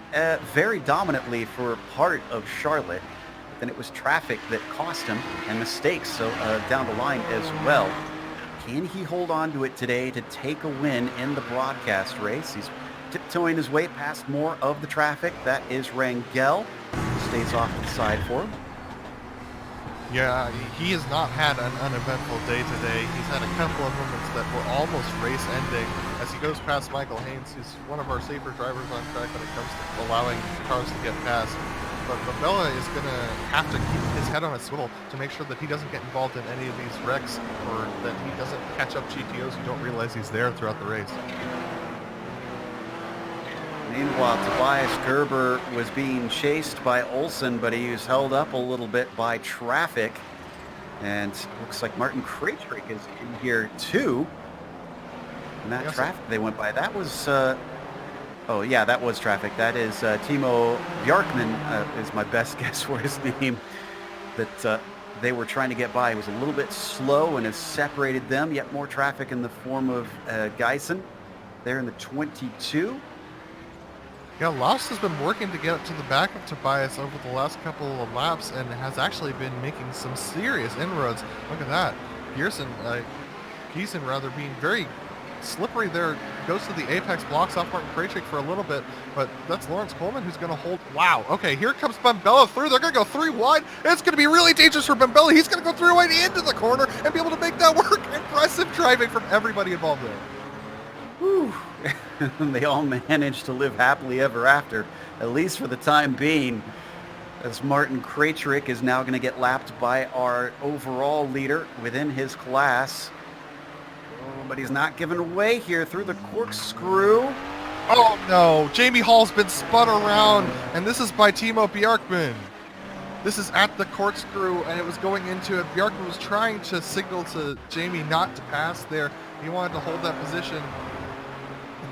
very dominantly for part of Charlotte. Then it was traffic that cost him, and mistakes down the line as well. Can he hold on to it today to take a win in the broadcast race? He's tiptoeing his way past more of the traffic. That is Rangel. Stays off to the side for him. Yeah, he has not had an uneventful day today. He's had a couple of moments that were almost race-ending. As he goes past Michael Haynes, he's one of our safer drivers on track when it comes to allowing cars to get past. But Bella is going to have to keep his head on a swivel to make sure that he doesn't get involved in any of these wrecks, or that he doesn't catch up GTOs who don't realize he's there throughout the race. Meanwhile, Tobias Gerber was being chased by Olsen, but he was held up a little bit by traffic. And looks like Martin Krejcik is in here too. And that traffic they went by, that was Oh, yeah, that was traffic. That is Timo Bjarkman is my best guess for his name. That they were trying to get by. He was a little bit slow and has separated them. Yet more traffic in the form of Geisen there in the 22. Yeah, Lotus has been working to get up to the back of Tobias over the last couple of laps and has actually been making some serious inroads. Look at that. Giesen rather, being very slippery there, goes to the apex, blocks off Martin Krajcik for a little bit, but that's Lawrence Coleman who's going to hold. Wow, okay, here comes Bembella through. They're going to go 3 wide. It's going to be really dangerous for Bembella. He's going to go 3 wide into the corner and be able to make that work. Impressive driving from everybody involved there. Whew. They all managed to live happily ever after, at least for the time being, as Martin Krajcik is now going to get lapped by our overall leader within his class. But he's not giving away here through the corkscrew. Oh no, Jamie Hall's been spun around, and this is by Timo Bjarkman. This is at the corkscrew, and it was going into it. Bjarkman was trying to signal to Jamie not to pass there. He wanted to hold that position.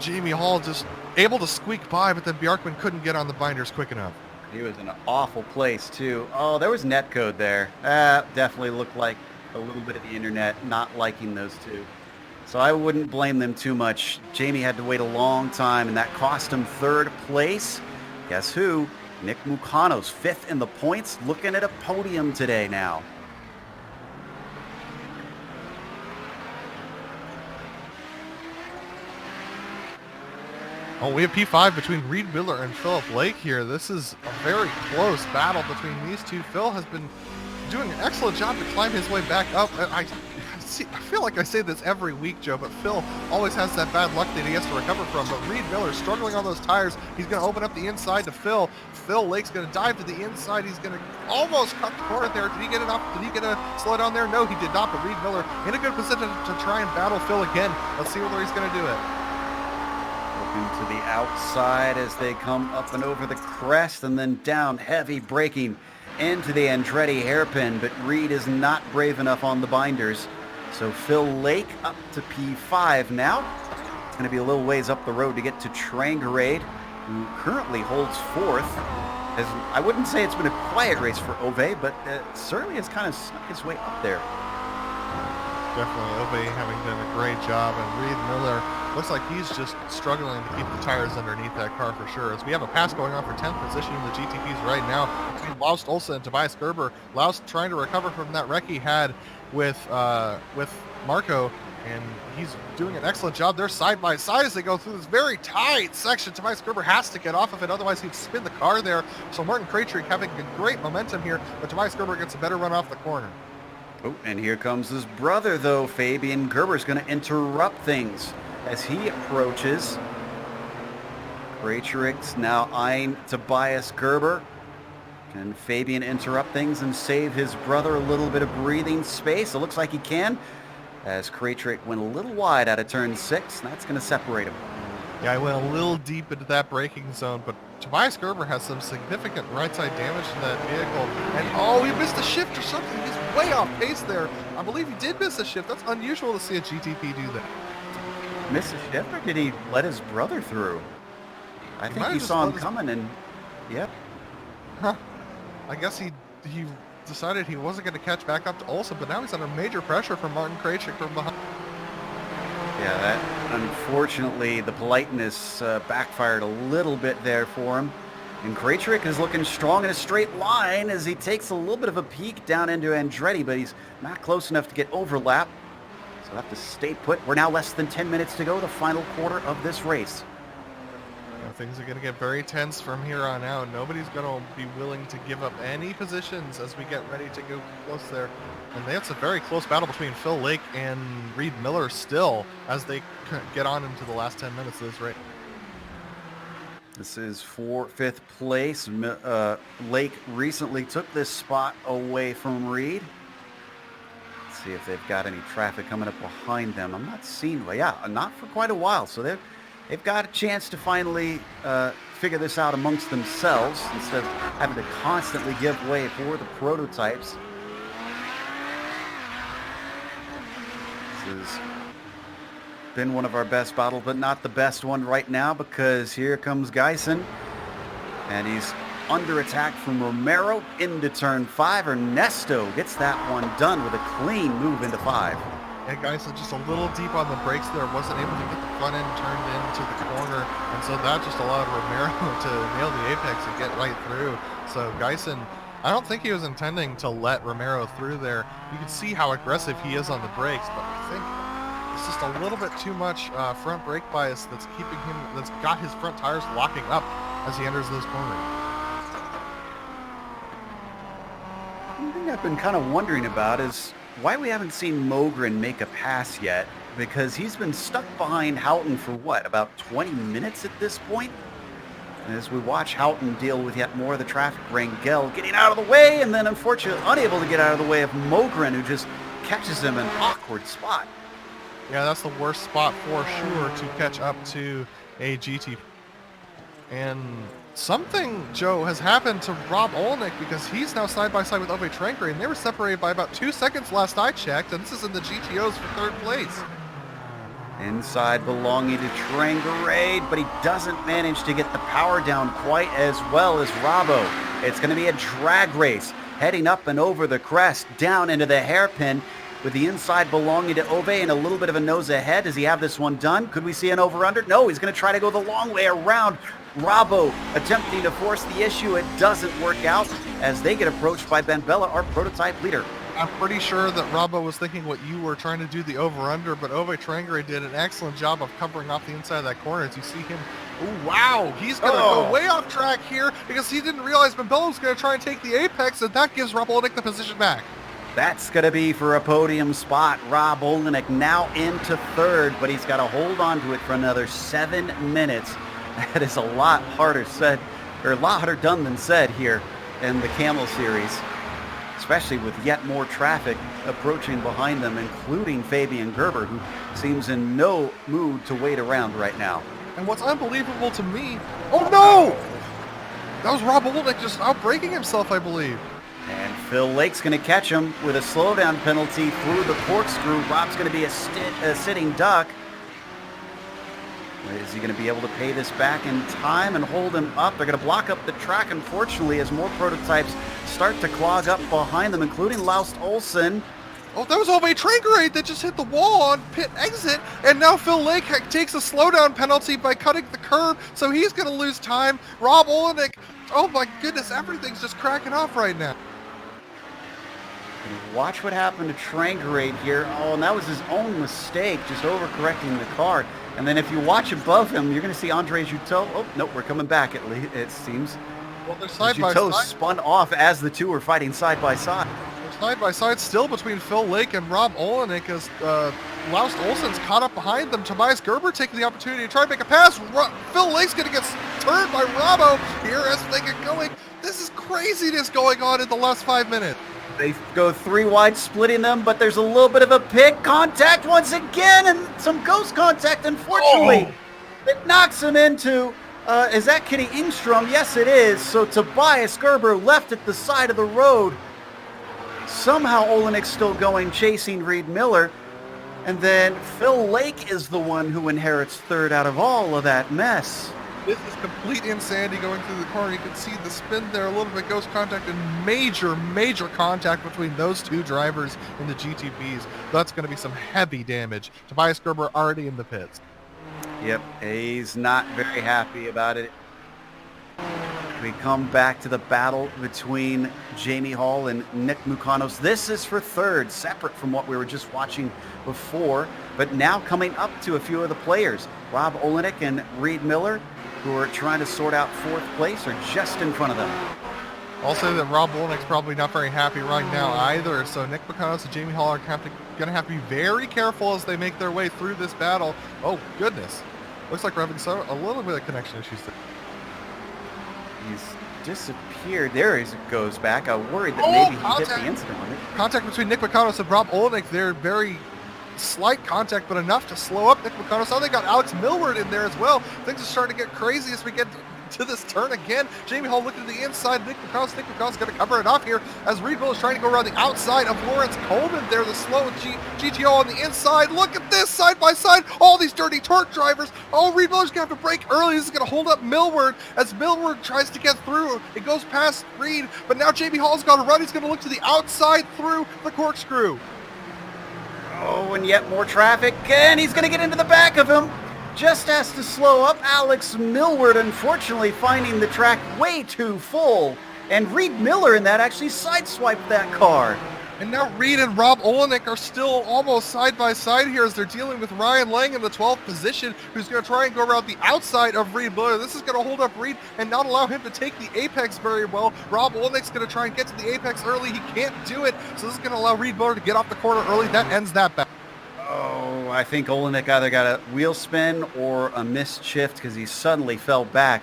Jamie Hall just able to squeak by, but then Bjarkman couldn't get on the binders quick enough. He was in an awful place, too. Oh, there was netcode there. Definitely looked like a little bit of the internet not liking those two. So I wouldn't blame them too much. Jamie had to wait a long time, and that cost him 3rd place. Guess who? Nick Mukano's 5th in the points, looking at a podium today now. Oh, we have P5 between Reed Miller and Philip Lake here. This is a very close battle between these two. Phil has been doing an excellent job to climb his way back up. I feel like I say this every week, Joe, but Phil always has that bad luck that he has to recover from. But Reed Miller struggling on those tires. He's going to open up the inside to Phil. Phil Lake's going to dive to the inside. He's going to almost cut the corner there. Did he get enough? Did he get a slow down there? No, he did not. But Reed Miller in a good position to try and battle Phil again. Let's see whether he's going to do it. Looking to the outside as they come up and over the crest and then down, heavy braking into the Andretti hairpin, but Reed is not brave enough on the binders. So Phil Lake up to P5 now. It's going to be a little ways up the road to get to Trangarade, who currently holds 4th. As I wouldn't say it's been a quiet race for Ove, but certainly has kind of snuck his way up there. Definitely, Ove having done a great job, and Reed Miller looks like he's just struggling to keep the tires underneath that car for sure. As we have a pass going on for 10th position in the GTPs right now between Laust Olsen and Tobias Gerber. Laust trying to recover from that wreck he had with Marco, and he's doing an excellent job there side by side as they go through this very tight section. Tobias Gerber has to get off of it, otherwise he'd spin the car there. So Martin Krajcik having a great momentum here, but Tobias Gerber gets a better run off the corner. Oh, and here comes his brother, though. Fabian Gerber's going to interrupt things as he approaches. Krajcik's now eyeing Tobias Gerber. Can Fabian interrupt things and save his brother a little bit of breathing space? It looks like he can, as Krajcik went a little wide out of turn 6. And that's going to separate him. Yeah, I went a little deep into that braking zone, but Tobias Gerber has some significant right side damage to that vehicle. And oh, he missed a shift or something. He's way off pace there. I believe he did miss a shift. That's unusual to see a GTP do that. Miss a shift, or did he let his brother through? I think he saw him coming and, yep. Huh. I guess he decided he wasn't going to catch back up to Olsen, but now he's under major pressure from Martin Krajcik from behind. Yeah, that, unfortunately, the politeness backfired a little bit there for him. And Krajcik is looking strong in a straight line as he takes a little bit of a peek down into Andretti, but he's not close enough to get overlap. So we'll have to stay put. We're now less than 10 minutes to go, the final quarter of this race. Things are going to get very tense from here on out. Nobody's going to be willing to give up any positions as we get ready to go close there. And that's a very close battle between Phil Lake and Reed Miller still as they get on into the last 10 minutes of this race. This is for 5th place. Lake recently took this spot away from Reed. Let's see if they've got any traffic coming up behind them. I'm not seeing, well, yeah, not for quite a while. So they've got a chance to finally figure this out amongst themselves instead of having to constantly give way for the prototypes. This is been one of our best battles, but not the best one right now, because here comes Geisen. And he's under attack from Romero into turn 5. Ernesto gets that one done with a clean move into 5. And Geisen just a little deep on the brakes there, wasn't able to get the front end turned into the corner, and so that just allowed Romero to nail the apex and get right through. So Geisen, I don't think he was intending to let Romero through there. You can see how aggressive he is on the brakes, but I think it's just a little bit too much front brake bias that's keeping him, that's got his front tires locking up as he enters those corners. One thing I've been kind of wondering about is why we haven't seen Mogren make a pass yet, because he's been stuck behind Houghton for what, about 20 minutes at this point? As we watch Houghton deal with yet more of the traffic, Rangel getting out of the way, and then unfortunately unable to get out of the way of Mogren, who just catches him in an awkward spot. Yeah, that's the worst spot for sure to catch up to a GT. And something, Joe, has happened to Rob Olnick, because he's now side by side with Ove Trankre, and they were separated by about 2 seconds last I checked, and this is in the GTOs for 3rd place. Inside belonging to Trangarade, but he doesn't manage to get the power down quite as well as Robbo. It's going to be a drag race, heading up and over the crest, down into the hairpin, with the inside belonging to Ove and a little bit of a nose ahead. Does he have this one done? Could we see an over-under? No, he's going to try to go the long way around. Robbo attempting to force the issue. It doesn't work out as they get approached by Ben Bella, our prototype leader. I'm pretty sure that Robbo was thinking what you were trying to do, the over-under, but Ove Trankre did an excellent job of covering off the inside of that corner. As you see him, ooh, wow, he's going to go way off track here because he didn't realize Ben Bella was going to try and take the apex, and that gives Rob Olnick the position back. That's going to be for a podium spot. Rob Olnick now into 3rd, but he's got to hold on to it for another 7 minutes. That is a lot harder said, or a lot harder done than said here in the Camel Series, especially with yet more traffic approaching behind them, including Fabian Gerber, who seems in no mood to wait around right now. And what's unbelievable to me, oh no! That was Rob Olnick just outbraking himself, I believe. And Phil Lake's going to catch him with a slowdown penalty through the corkscrew. Rob's going to be a sitting duck. Is he going to be able to pay this back in time and hold him up? They're going to block up the track, unfortunately, as more prototypes start to clog up behind them, including Laust Olsen. Oh, that was Ove Trankre that just hit the wall on pit exit, and now Phil Lake takes a slowdown penalty by cutting the curb, so he's going to lose time. Rob Olnick, oh my goodness, everything's just cracking off right now. Watch what happened to Trangarade here. Oh, and that was his own mistake, just overcorrecting the car. And then if you watch above him, you're going to see Andre Juteau. Oh, no, we're coming back, at least, it seems. Well, they're side by Juteau side. spun off as the two were fighting side by side. They're side by side still between Phil Lake and Rob Olnick as Laust Olsen's caught up behind them. Tobias Gerber taking the opportunity to try and make a pass. Phil Lake's going to get turned by Robbo here as they get going. This is craziness going on in the last 5 minutes. They go 3 wide, splitting them, but there's a little bit of a pit contact once again, and some ghost contact, unfortunately. It knocks him into, is that Kenny Ingstrom? Yes, it is. So Tobias Gerber left at the side of the road. Somehow Olenick's still going, chasing Reed Miller. And then Phil Lake is the one who inherits 3rd out of all of that mess. This is complete insanity going through the corner. You can see the spin there, a little bit ghost contact, and major contact between those two drivers in the GTBs. That's going to be some heavy damage. Tobias Gerber already in the pits. Yep, he's not very happy about it. We come back to the battle between Jamie Hall and Nick Mukanos. This is for 3rd, separate from what we were just watching before, but now coming up to a few of the players. Rob Olenick and Reed Miller, who are trying to sort out 4th place, are just in front of them. I'll say that Rob Olnick's probably not very happy right now either, so Nick Mukanos and Jamie Hall are going to have to be very careful as they make their way through this battle. Oh, goodness. Looks like we're having a little bit of connection issues there. He's disappeared. There he goes back. I worried that maybe he hit the incident with it. Contact between Nick Mukanos and Rob Olnick there. Very slight contact, but enough to slow up Nick Mukanos. Now they got Alex Millward in there as well. Things are starting to get crazy as we get to this turn again. Jamie Hall looking to the inside. Nick McConnell's going to cover it off here as Reed Miller is trying to go around the outside of Lawrence Coleman there, the slow GTO on the inside. Look at this, side by side, all these dirty torque drivers. Oh, Reed Miller's going to have to brake early. This is going to hold up Millward as Millward tries to get through. It goes past Reed, but now Jamie Hall's got to run. He's going to look to the outside through the corkscrew. Oh, and yet more traffic, and he's going to get into the back of him. Just has to slow up. Alex Millward, unfortunately, finding the track way too full. And Reed Miller in that actually sideswiped that car. And now Reed and Rob Olenek are still almost side by side here as they're dealing with Ryan Lang in the 12th position, who's going to try and go around the outside of Reed Miller. This is going to hold up Reed and not allow him to take the apex very well. Rob Olenek's going to try and get to the apex early. He can't do it, so this is going to allow Reed Miller to get off the corner early. That ends that battle. Oh, I think Olenek either got a wheel spin or a missed shift because he suddenly fell back.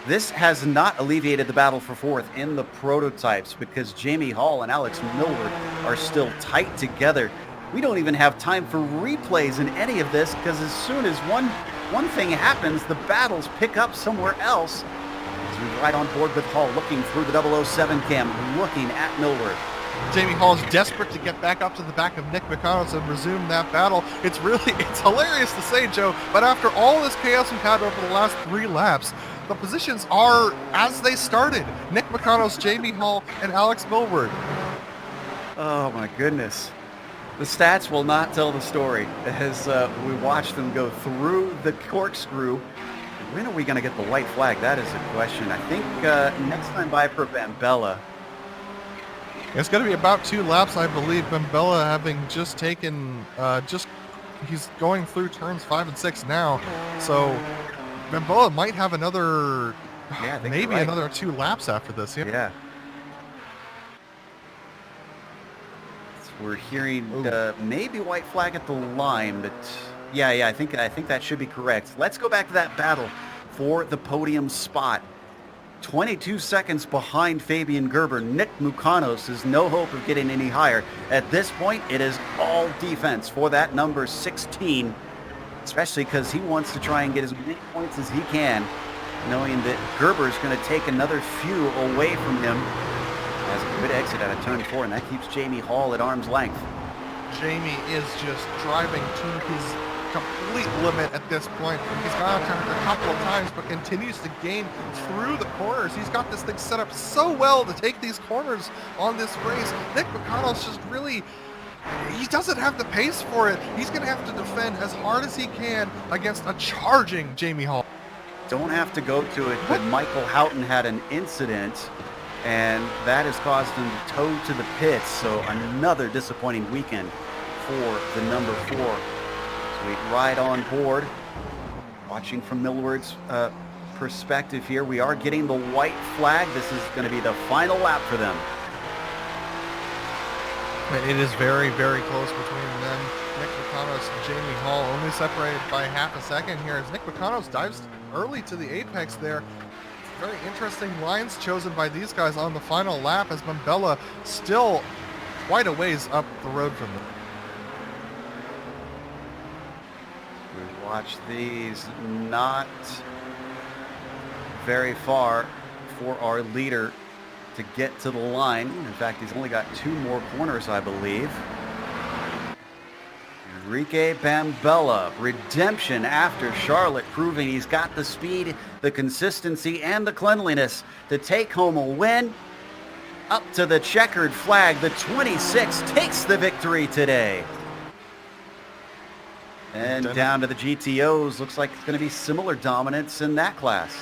This has not alleviated the battle for fourth in the prototypes because Jamie Hall and Alex Millward are still tight together. We don't even have time for replays in any of this because as soon as one thing happens, the battles pick up somewhere else. As we ride on board with Hall, looking through the 007 cam, looking at Millward. Jamie Hall is desperate to get back up to the back of Nick McConnell and resume that battle. It's hilarious to say, Joe, but after all this chaos we've had over the last 3 laps, the positions are as they started. Nick McConnell's, Jamie Hall, and Alex Millward. Oh my goodness. The stats will not tell the story as we watch them go through the corkscrew. When are we going to get the white flag? That is a question. I think next time by for Bambella. It's going to be about 2 laps, I believe. Bambella having just taken, he's going through turns 5 and 6 now. So Bambella might have another, maybe another 2 laps after this. Yeah. So we're hearing maybe white flag at the line, but yeah, I think that should be correct. Let's go back to that battle for the podium spot. 22 seconds behind Fabian Gerber. Nick Mukanos has no hope of getting any higher. At this point, it is all defense for that number 16, especially because he wants to try and get as many points as he can, knowing that Gerber is going to take another few away from him. Has a good exit out of turn 4, and that keeps Jamie Hall at arm's length. Jamie is just driving to his complete limit at this point. He's gone out a couple of times, but continues to gain through the corners. He's got this thing set up so well to take these corners on this race. Nick McConnell's just really, he doesn't have the pace for it. He's going to have to defend as hard as he can against a charging Jamie Hall. Don't have to go to it, but Michael Houghton had an incident, and that has caused him to tow to the pits. So another disappointing weekend for the number 4. We ride on board, watching from Millward's perspective here. We are getting the white flag. This is going to be the final lap for them. And it is very, very close between them. Nick McConnell and Jamie Hall only separated by half a second here as Nick McConnell dives early to the apex there. Very interesting lines chosen by these guys on the final lap as Bambella still quite a ways up the road from them. Watch these, not very far for our leader to get to the line. In fact, he's only got 2 more corners, I believe. Enrique Bambella, redemption after Charlotte, proving he's got the speed, the consistency, and the cleanliness to take home a win. Up to the checkered flag, the 26 takes the victory today. And down to the GTOs, looks like it's going to be similar dominance in that class.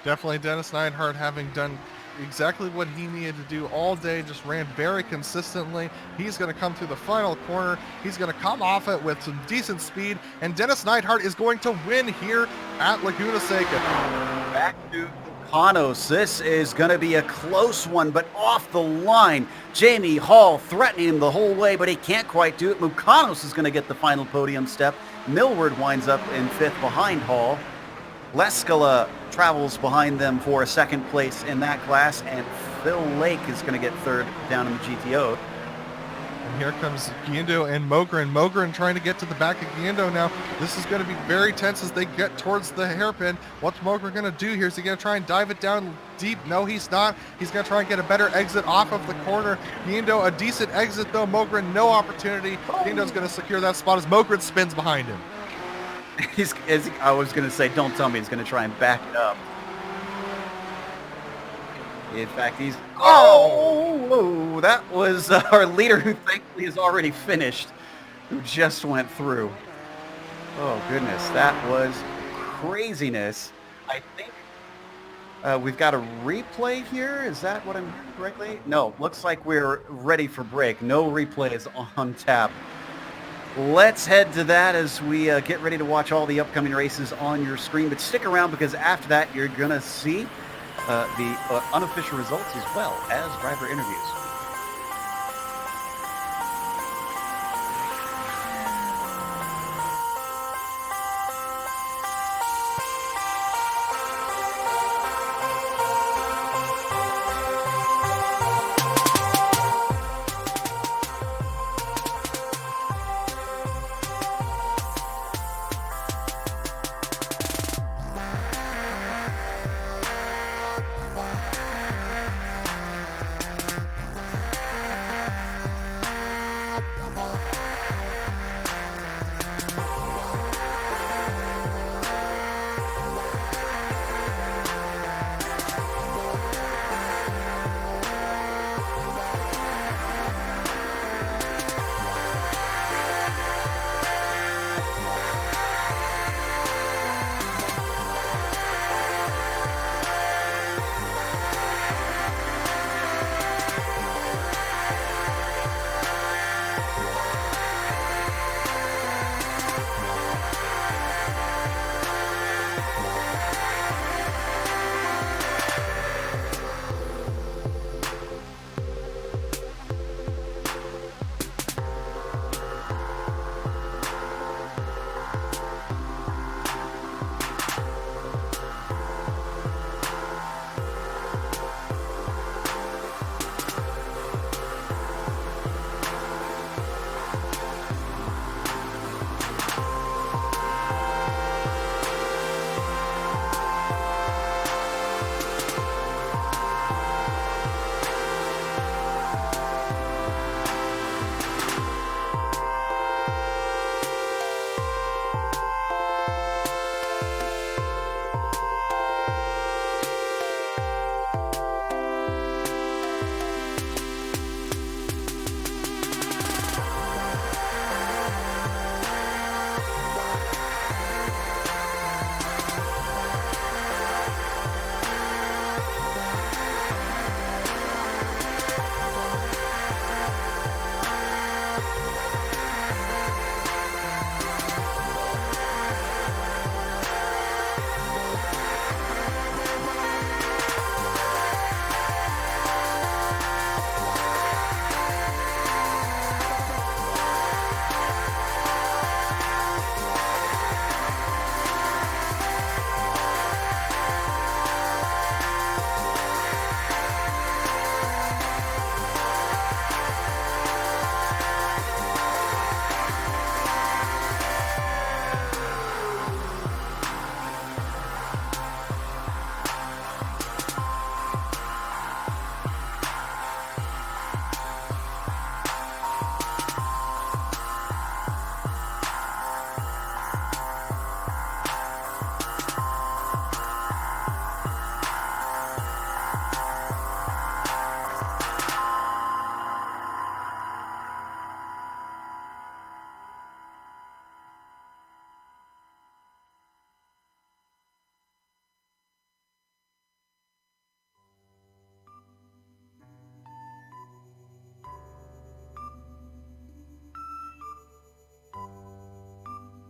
Definitely Dennis Neidhart having done exactly what he needed to do all day, just ran very consistently. He's going to come through the final corner. He's going to come off it with some decent speed, and Dennis Neidhart is going to win here at Laguna Seca. Back to Mukanos. This is going to be a close one, but off the line. Jamie Hall threatening him the whole way, but he can't quite do it. Mukanos is going to get the final podium step. Millward winds up in 5th behind Hall. Leskala travels behind them for a 2nd place in that class, and Phil Lake is going to get 3rd down in the GTO. here comes Guindo and Mogren. Mogren trying to get to the back of Guindo now. This is going to be very tense as they get towards the hairpin. What's Mogren going to do here? Is he going to try and dive it down deep? No, he's not. He's going to try and get a better exit off of the corner. Guindo, a decent exit though. Mogren, no opportunity. Guindo's going to secure that spot as Mogren spins behind him. I was going to say, don't tell me he's going to try and back it up. In fact, he's... Oh, that was our leader, who thankfully is already finished, who just went through. Oh, goodness. That was craziness. I think we've got a replay here. Is that what I'm hearing correctly? No, looks like we're ready for break. No replays on tap. Let's head to that as we get ready to watch all the upcoming races on your screen. But stick around, because after that, you're going to see the unofficial results as well as driver interviews.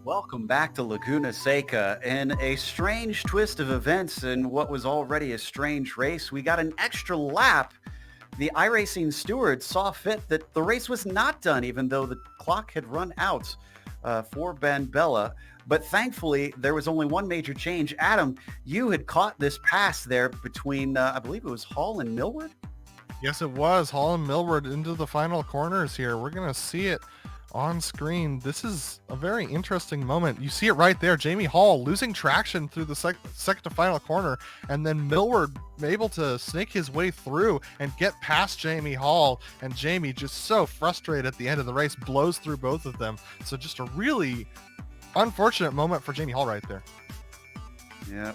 Welcome back to Laguna Seca. In a strange twist of events in what was already a strange race, we got an extra lap. The iRacing stewards saw fit that the race was not done, even though the clock had run out for Ben Bella. But thankfully, there was only one major change. Adam, you had caught this pass there between, I believe it was Hall and Millward? Yes, it was. Hall and Millward into the final corners here. We're going to see it on screen. This is a very interesting moment. You see it right there. Jamie Hall losing traction through the second to final corner, and then Millward able to snake his way through and get past Jamie Hall, and Jamie just so frustrated at the end of the race, blows through both of them. So just a really unfortunate moment for Jamie Hall right there. Yeah.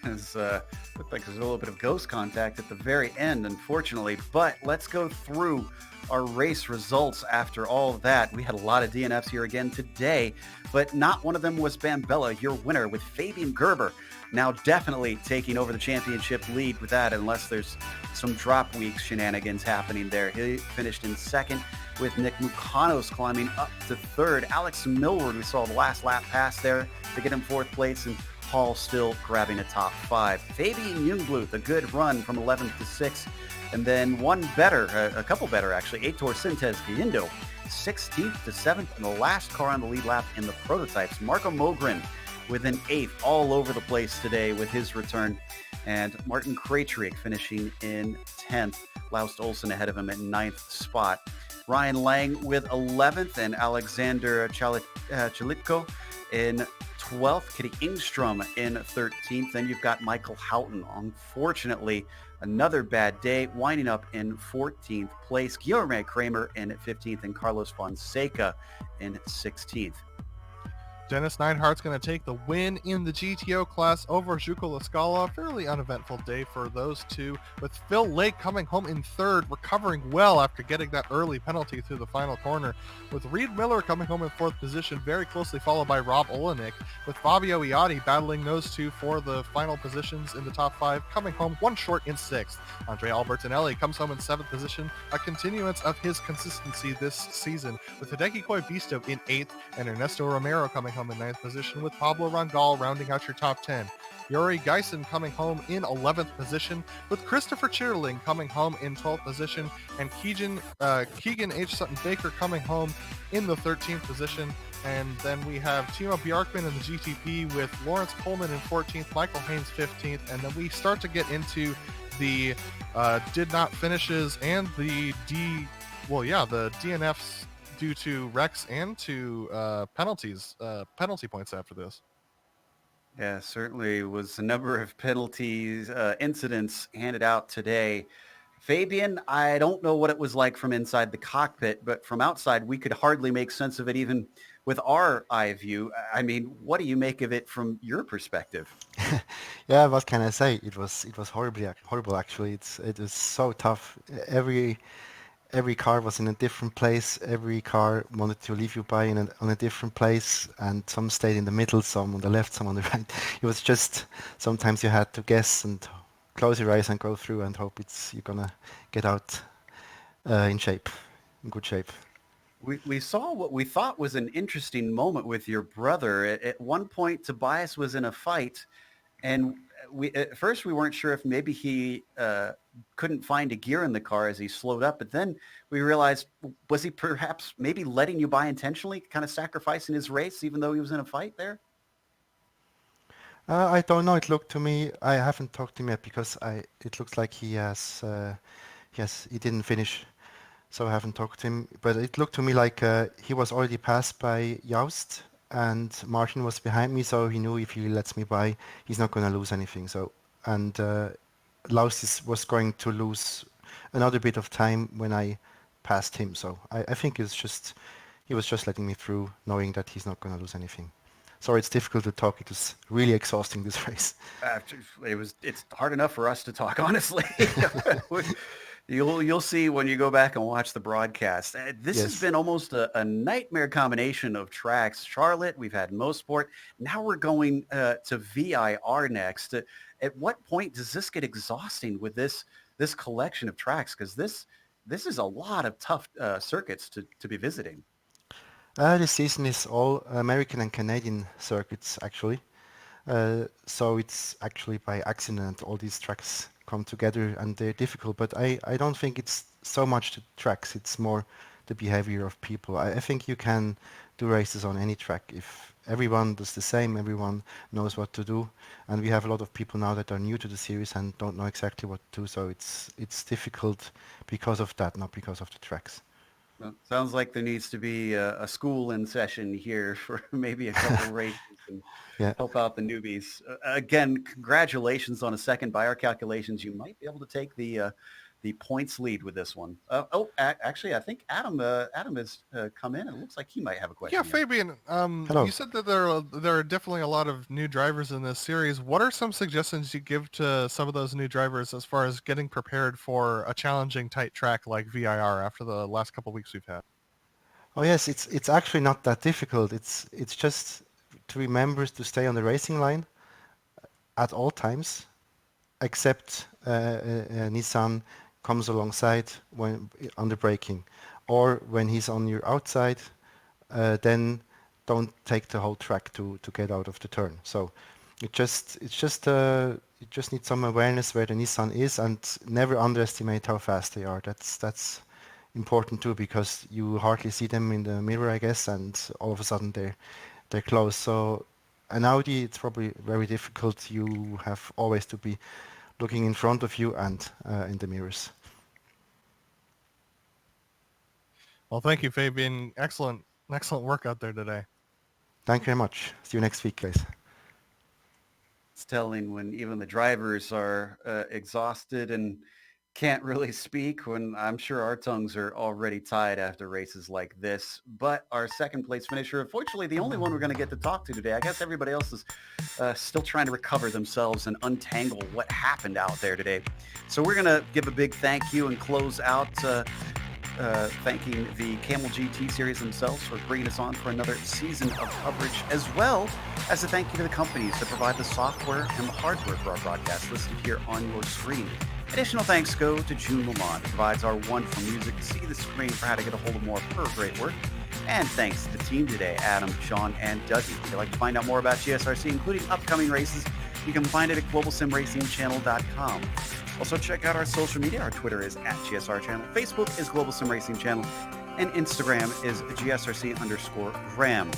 It's, looked like there's a little bit of ghost contact at the very end, unfortunately. But let's go through our race results after all of that. We had a lot of DNFs here again today, but not one of them was Bambella, your winner, with Fabian Gerber now definitely taking over the championship lead with that, unless there's some drop week shenanigans happening there. He finished in second, with Nick Mukanos climbing up to third. Alex Millward, we saw the last lap pass there to get him fourth place, and Hall still grabbing a top 5. Fabian Jungbluth, a good run from 11th to 6th. And then one better, a couple better actually, Heitor Sintes Galindo, 16th to 7th, and the last car on the lead lap in the prototypes. Marco Mogren with an 8th, all over the place today with his return. And Martin Krejcik finishing in 10th. Laust Olsen ahead of him at 9th spot. Ryan Lang with 11th, and Alexander Chalipko in 12th, Kitty Ingstrom in 13th. Then you've got Michael Houghton. Unfortunately, another bad day, winding up in 14th place. Guillermo Kramer in 15th, and Carlos Fonseca in 16th. Dennis Neidhart's going to take the win in the GTO class over Juko Lascala. Fairly uneventful day for those two, with Phil Lake coming home in third, recovering well after getting that early penalty through the final corner, with Reed Miller coming home in fourth position, very closely followed by Rob Olenek, with Fabio Iati battling those two for the final positions in the top 5, coming home one short in 6th. Andre Albertinelli comes home in 7th position, a continuance of his consistency this season, with Hideki Koivisto in 8th, and Ernesto Romero coming home in 9th position, with Pablo Rangal rounding out your top 10. Yuri Geisen coming home in 11th position, with Christopher Chitterling coming home in 12th position, and Keegan H. Sutton-Baker coming home in the 13th position. And then we have Timo Bjarkman in the GTP with Lawrence Coleman in 14th, Michael Haynes 15th, and then we start to get into the did not finishes and the DNFs due to wrecks and to penalty points after this. Yeah, certainly was a number of penalties, incidents handed out today. Fabian, I don't know what it was like from inside the cockpit, but from outside, we could hardly make sense of it even with our eye view. I mean, what do you make of it from your perspective? Yeah, what can I say? It was horrible actually. It is so tough. Every car was in a different place. Every car wanted to leave you by on a different place, and some stayed in the middle, some on the left, some on the right. It was just, sometimes you had to guess and close your eyes and go through and hope you're gonna get out in good shape. We saw what we thought was an interesting moment with your brother. At one point, Tobias was in a fight, and at first we weren't sure if maybe he couldn't find a gear in the car as he slowed up, but then we realized, was he perhaps maybe letting you by intentionally, kind of sacrificing his race even though he was in a fight there? I don't know. It looked to me, I haven't talked to him yet because it looks like he didn't finish, so I haven't talked to him. But it looked to me like he was already passed by Joust, and Martin was behind me, so he knew if he lets me by, he's not going to lose anything. So, and Laus was going to lose another bit of time when I passed him. So I think he was just letting me through, knowing that he's not going to lose anything. Sorry, it's difficult to talk. It was really exhausting, this race. It's hard enough for us to talk, honestly. You'll see when you go back and watch the broadcast. This has been almost a nightmare combination of tracks. Charlotte, we've had Mosport. Now we're going to VIR next. At what point does this get exhausting with this collection of tracks? Because this is a lot of tough circuits to be visiting. This season is all American and Canadian circuits, actually. So it's actually by accident all these tracks come together and they're difficult. But I don't think it's so much the tracks. It's more the behavior of people. I think you can do races on any track if everyone does the same. Everyone knows what to do, and we have a lot of people now that are new to the series and don't know exactly what to do. So it's difficult because of that, not because of the tracks. Well, sounds like there needs to be a school in session here for maybe a couple races and Yeah. help out the newbies. Again, congratulations on a second. By our calculations, you might be able to take the points lead with this one. Actually, I think Adam has come in. It looks like he might have a question. Yeah, here. Fabian, Hello. you said that there are definitely a lot of new drivers in this series. What are some suggestions you give to some of those new drivers as far as getting prepared for a challenging tight track like VIR after the last couple of weeks we've had? Oh yes, it's actually not that difficult. It's just to remember to stay on the racing line at all times, except Nissan comes alongside when on the braking, or when he's on your outside, then don't take the whole track to get out of the turn. So you just need some awareness where the Nissan is, and never underestimate how fast they are. That's important too, because you hardly see them in the mirror, I guess, and all of a sudden they're close. So an Audi, it's probably very difficult. You have always to be looking in front of you and in the mirrors. Well, thank you, Fabian. Excellent work out there today. Thank you very much. See you next week, guys. It's telling when even the drivers are exhausted and can't really speak, when I'm sure our tongues are already tied after races like this. But our second place finisher, unfortunately, the only one we're going to get to talk to today. I guess everybody else is still trying to recover themselves and untangle what happened out there today. So we're going to give a big thank you and close out thanking the Kamel GT series themselves for bringing us on for another season of coverage, as well as a thank you to the companies that provide the software and the hardware for our broadcast listed here on your screen. Additional thanks go to June Lamont, who provides our wonderful music. See the screen for how to get a hold of more of her great work. And thanks to the team today, Adam, Sean, and Dougie. If you'd like to find out more about GSRC, including upcoming races, you can find it at globalsimracingchannel.com. Also, check out our social media. Our Twitter is @GSR Channel. Facebook is Global Sim Racing Channel. And Instagram is GSRC_Graham.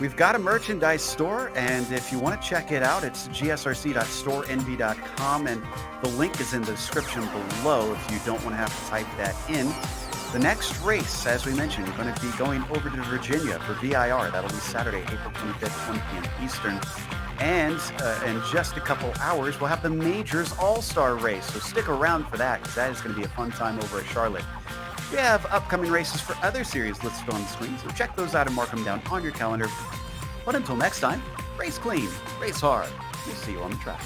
We've got a merchandise store, and if you want to check it out, it's gsrc.storenvy.com, and the link is in the description below if you don't want to have to type that in. The next race, as we mentioned, we're going to be going over to Virginia for VIR. That'll be Saturday, April 25th, 1 p.m. Eastern. And in just a couple hours, we'll have the Majors All-Star Race. So stick around for that, because that is going to be a fun time over at Charlotte. We have upcoming races for other series listed on the screen, so check those out and mark them down on your calendar. But until next time, race clean, race hard. We'll see you on the track.